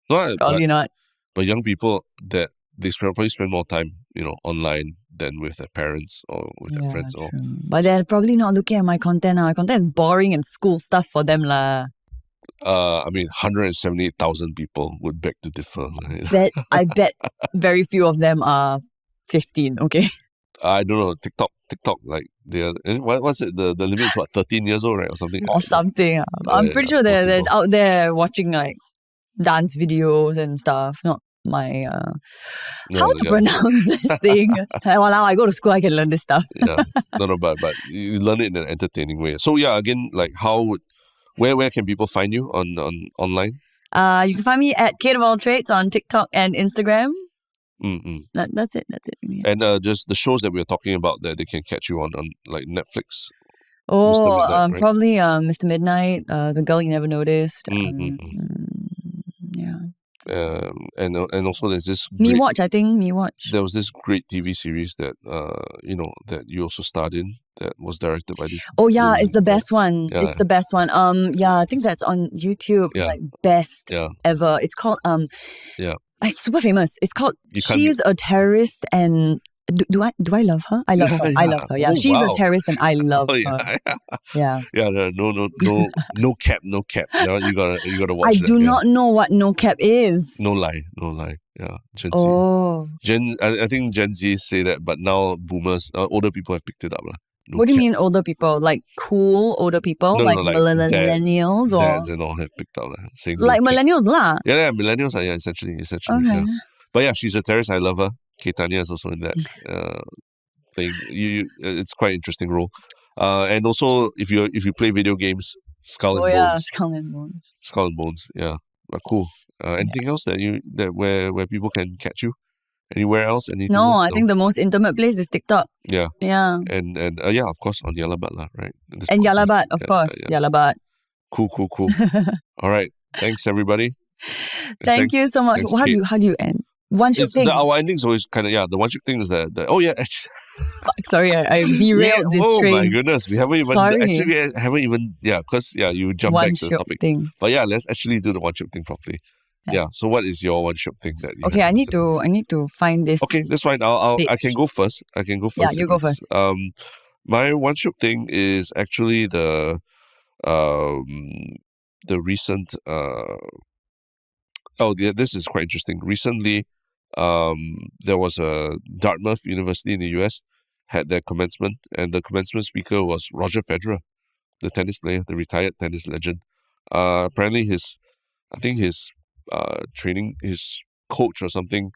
No, probably not. But young people that they probably spend more time, online than with their parents or with their friends. True. But they're probably not looking at my content. My content is boring and school stuff for them, lah. 178,000 people would beg to differ. I bet very few of them are 15. Okay. I don't know. TikTok, like they're what's it? The limit is 13 years old, right, or something? Or something. I'm pretty sure they're out there watching like dance videos and stuff. Not my how to pronounce this thing. Now I go to school, I can learn this stuff. But you learn it in an entertaining way. So again, like where can people find you on online? You can find me at Kate of All Trades on TikTok and Instagram. That's it. And just the shows that we're talking about that they can catch you on like Netflix. Midnight, probably Mr. Midnight, The Girl You Never Noticed. And also there's this Me-Watch. There was this great TV series that that you also starred in, that was directed by this. It's the best one. It's the best one. I think that's on YouTube. Like best ever. It's called it's super famous. It's called She's a Terrorist, and Do I love her? I love her. I love her. Yeah, she's a terrorist and I love her. Yeah. No cap. Now you gotta watch that. I do not know what no cap is. No lie. Yeah, Gen Z. Oh. I think Gen Z say that, but now boomers, older people have picked it up. No what do you mean older people? Like cool older people? No, like millennials? Dads and all have picked up. Saying like millennials lah. Yeah, millennials are essentially. Okay. Yeah. But yeah, she's a terrorist. I love her. Tanya is also in that thing. It's quite an interesting role. And also, if you play video games, Skull and Bones. Skull and Bones. Yeah, cool. Anything else that where people can catch you? Anywhere else? Anything else? I think the most intimate place is TikTok. Yeah. Yeah. And yeah, of course on Yalabat lah, right? And Yalabat, of course. Yalabat. Cool. All right. Thanks everybody. Thank you so much. How do you end? One shook thing. Our ending is always kind of the one shook thing is that sorry, I derailed this train. Oh my goodness, we haven't even because you jumped back to the topic. Thing. But yeah, let's actually do the one shook thing properly. Yeah. So what is your one shook thing that you Okay, I need to find this. Okay, that's fine. I can go first. Yeah, you go first. My one shook thing is actually the recent this is quite interesting. Recently, there was a Dartmouth University in the US had their commencement, and the commencement speaker was Roger Federer, the tennis player, the retired tennis legend. Apparently his training, his coach or something,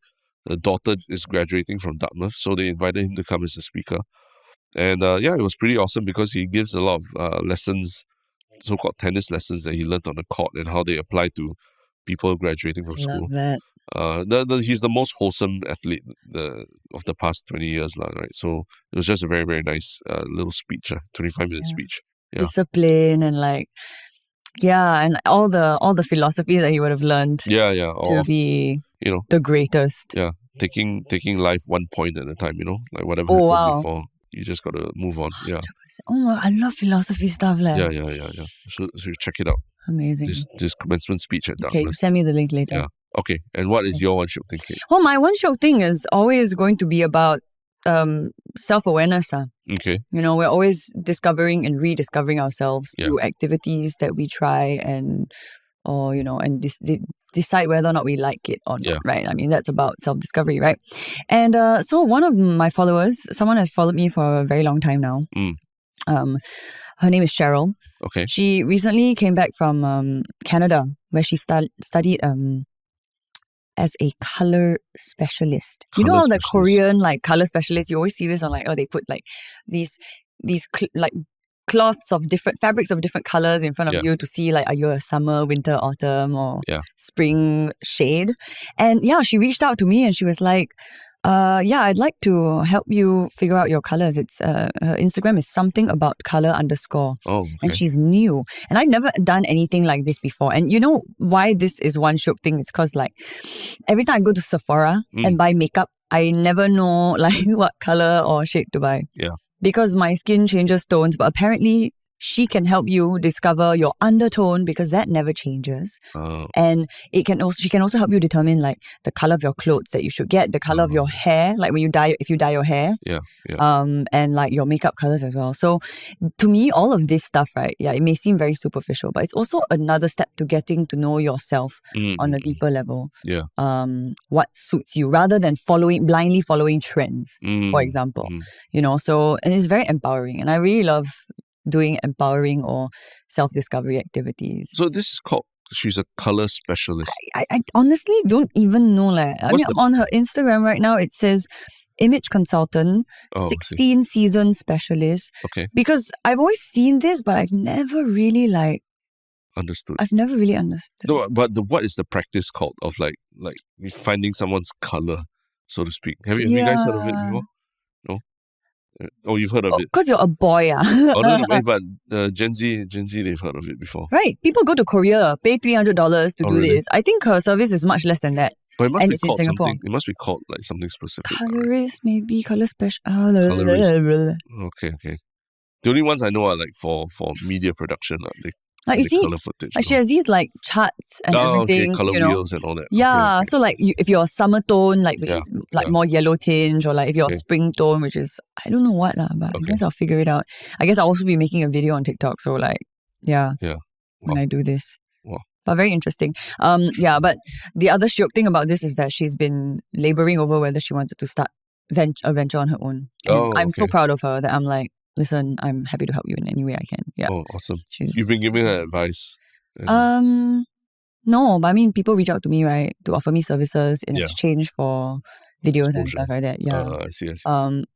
the daughter is graduating from Dartmouth, so they invited him to come as a speaker. And it was pretty awesome because he gives a lot of lessons, so-called tennis lessons that he learned on the court and how they apply to people graduating from school. Love that. He's the most wholesome athlete of the past 20 years, right? So it was just a very, very nice little speech, 25-minute speech. Yeah. Discipline and and all the philosophy that he would have learned. To be the greatest. Yeah, taking life one point at a time. Like whatever happened before, you just gotta move on. Yeah. Oh, I love philosophy stuff. Yeah. So check it out. Amazing. This commencement speech at Dartmouth. Okay, send me the link later. Yeah. Okay. And what is your one shook thing, Kate? Well, my one shook thing is always going to be about self-awareness. Okay. We're always discovering and rediscovering ourselves through activities that we try and decide whether or not we like it or not, right? I mean, that's about self-discovery, right? And so one of my followers, someone has followed me for a very long time now. Her name is Cheryl. Okay. She recently came back from Canada where she studied as a color specialist. The Korean color specialists, you always see this on they put these cloths of different fabrics of different colors in front of you to see are you a summer, winter, autumn or spring shade. And she reached out to me and she was like, I'd like to help you figure out your colors. It's her Instagram is something about color _. Oh, okay. And she's new. And I've never done anything like this before. And you know why this is one shook thing? It's because every time I go to Sephora and buy makeup, I never know what color or shade to buy. Yeah. Because my skin changes tones, but apparently she can help you discover your undertone because that never changes. And she can also help you determine the color of your clothes that you should get, the color of your hair, if you dye your hair. Yeah. And your makeup colors as well. So to me, all of this stuff, right? Yeah, it may seem very superficial, but it's also another step to getting to know yourself on a deeper level. Yeah. What suits you rather than blindly following trends, for example. So and it's very empowering, and I really love doing empowering or self-discovery activities. So this is called, she's a color specialist. I honestly don't even know. On her Instagram right now, it says image consultant, 16 season specialist. Okay. Because I've always seen this, but I've never really understood. I've never really understood. No, but what is the practice called of finding someone's color, so to speak? Have you guys heard of it before? No? Oh, you've heard of it? Because you're a boy. But Gen Z, they've heard of it before. Right. People go to Korea, pay $300 to do this. I think her service is much less than that. But it must be called something. It must be called something specific. Colorist, maybe. Color special. Colorist. Okay. The only ones I know are for media production. They Like you see, color footage. like she has these like charts and everything. Okay, color you know? wheels and all that. Yeah, Okay. so like if you're summer tone, like which is like more yellow tinge, or like if you're spring tone, which is I don't know what lah, but I guess I'll figure it out. I guess I'll also be making a video on TikTok, so like when I do this. Wow. But very interesting. But the other shock thing about this is that she's been laboring over whether she wanted to start a venture on her own. And I'm so proud of her that I'm like, listen, I'm happy to help you in any way I can. Yeah. Oh, awesome. You've been giving her advice? No, but I mean, people reach out to me, right, to offer me services in exchange for videos and stuff like that. Yeah. I see.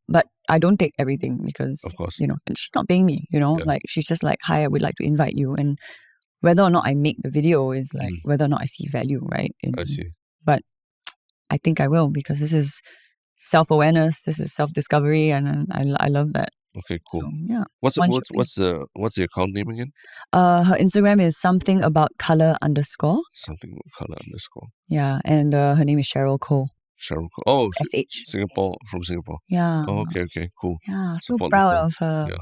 But I don't take everything because, of course, and she's not paying me, like she's just like, hi, I would like to invite you. And whether or not I make the video is like whether or not I see value, right? I see. But I think I will, because this is self-awareness, this is self-discovery, and I love that. Okay, cool. So, yeah. What's the account name again? Her Instagram is something about color _. Something about color _. Yeah, and her name is Cheryl Cole. Cheryl Cole. Oh, SH. From Singapore. Yeah. Oh, okay, cool. Yeah, so proud of her. Yeah.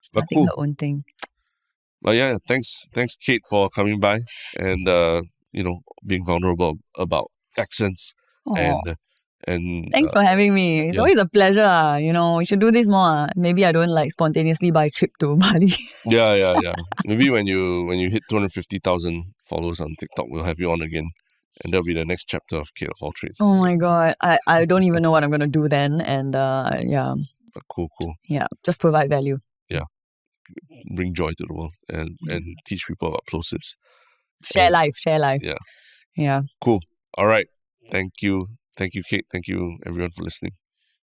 Starting her own thing. But yeah, thanks Kate for coming by and being vulnerable about accents. And thanks for having me. It's always a pleasure. We should do this more. Maybe I don't like spontaneously buy a trip to Bali. Yeah. Maybe when you hit 250,000 followers on TikTok, we'll have you on again. And that'll be the next chapter of Kate of All Trades. Oh my God. I don't even know what I'm going to do then. And But cool. Yeah, just provide value. Yeah. Bring joy to the world and teach people about plosives. Share life. Yeah. Cool. All right. Thank you, Kate. Thank you, everyone, for listening.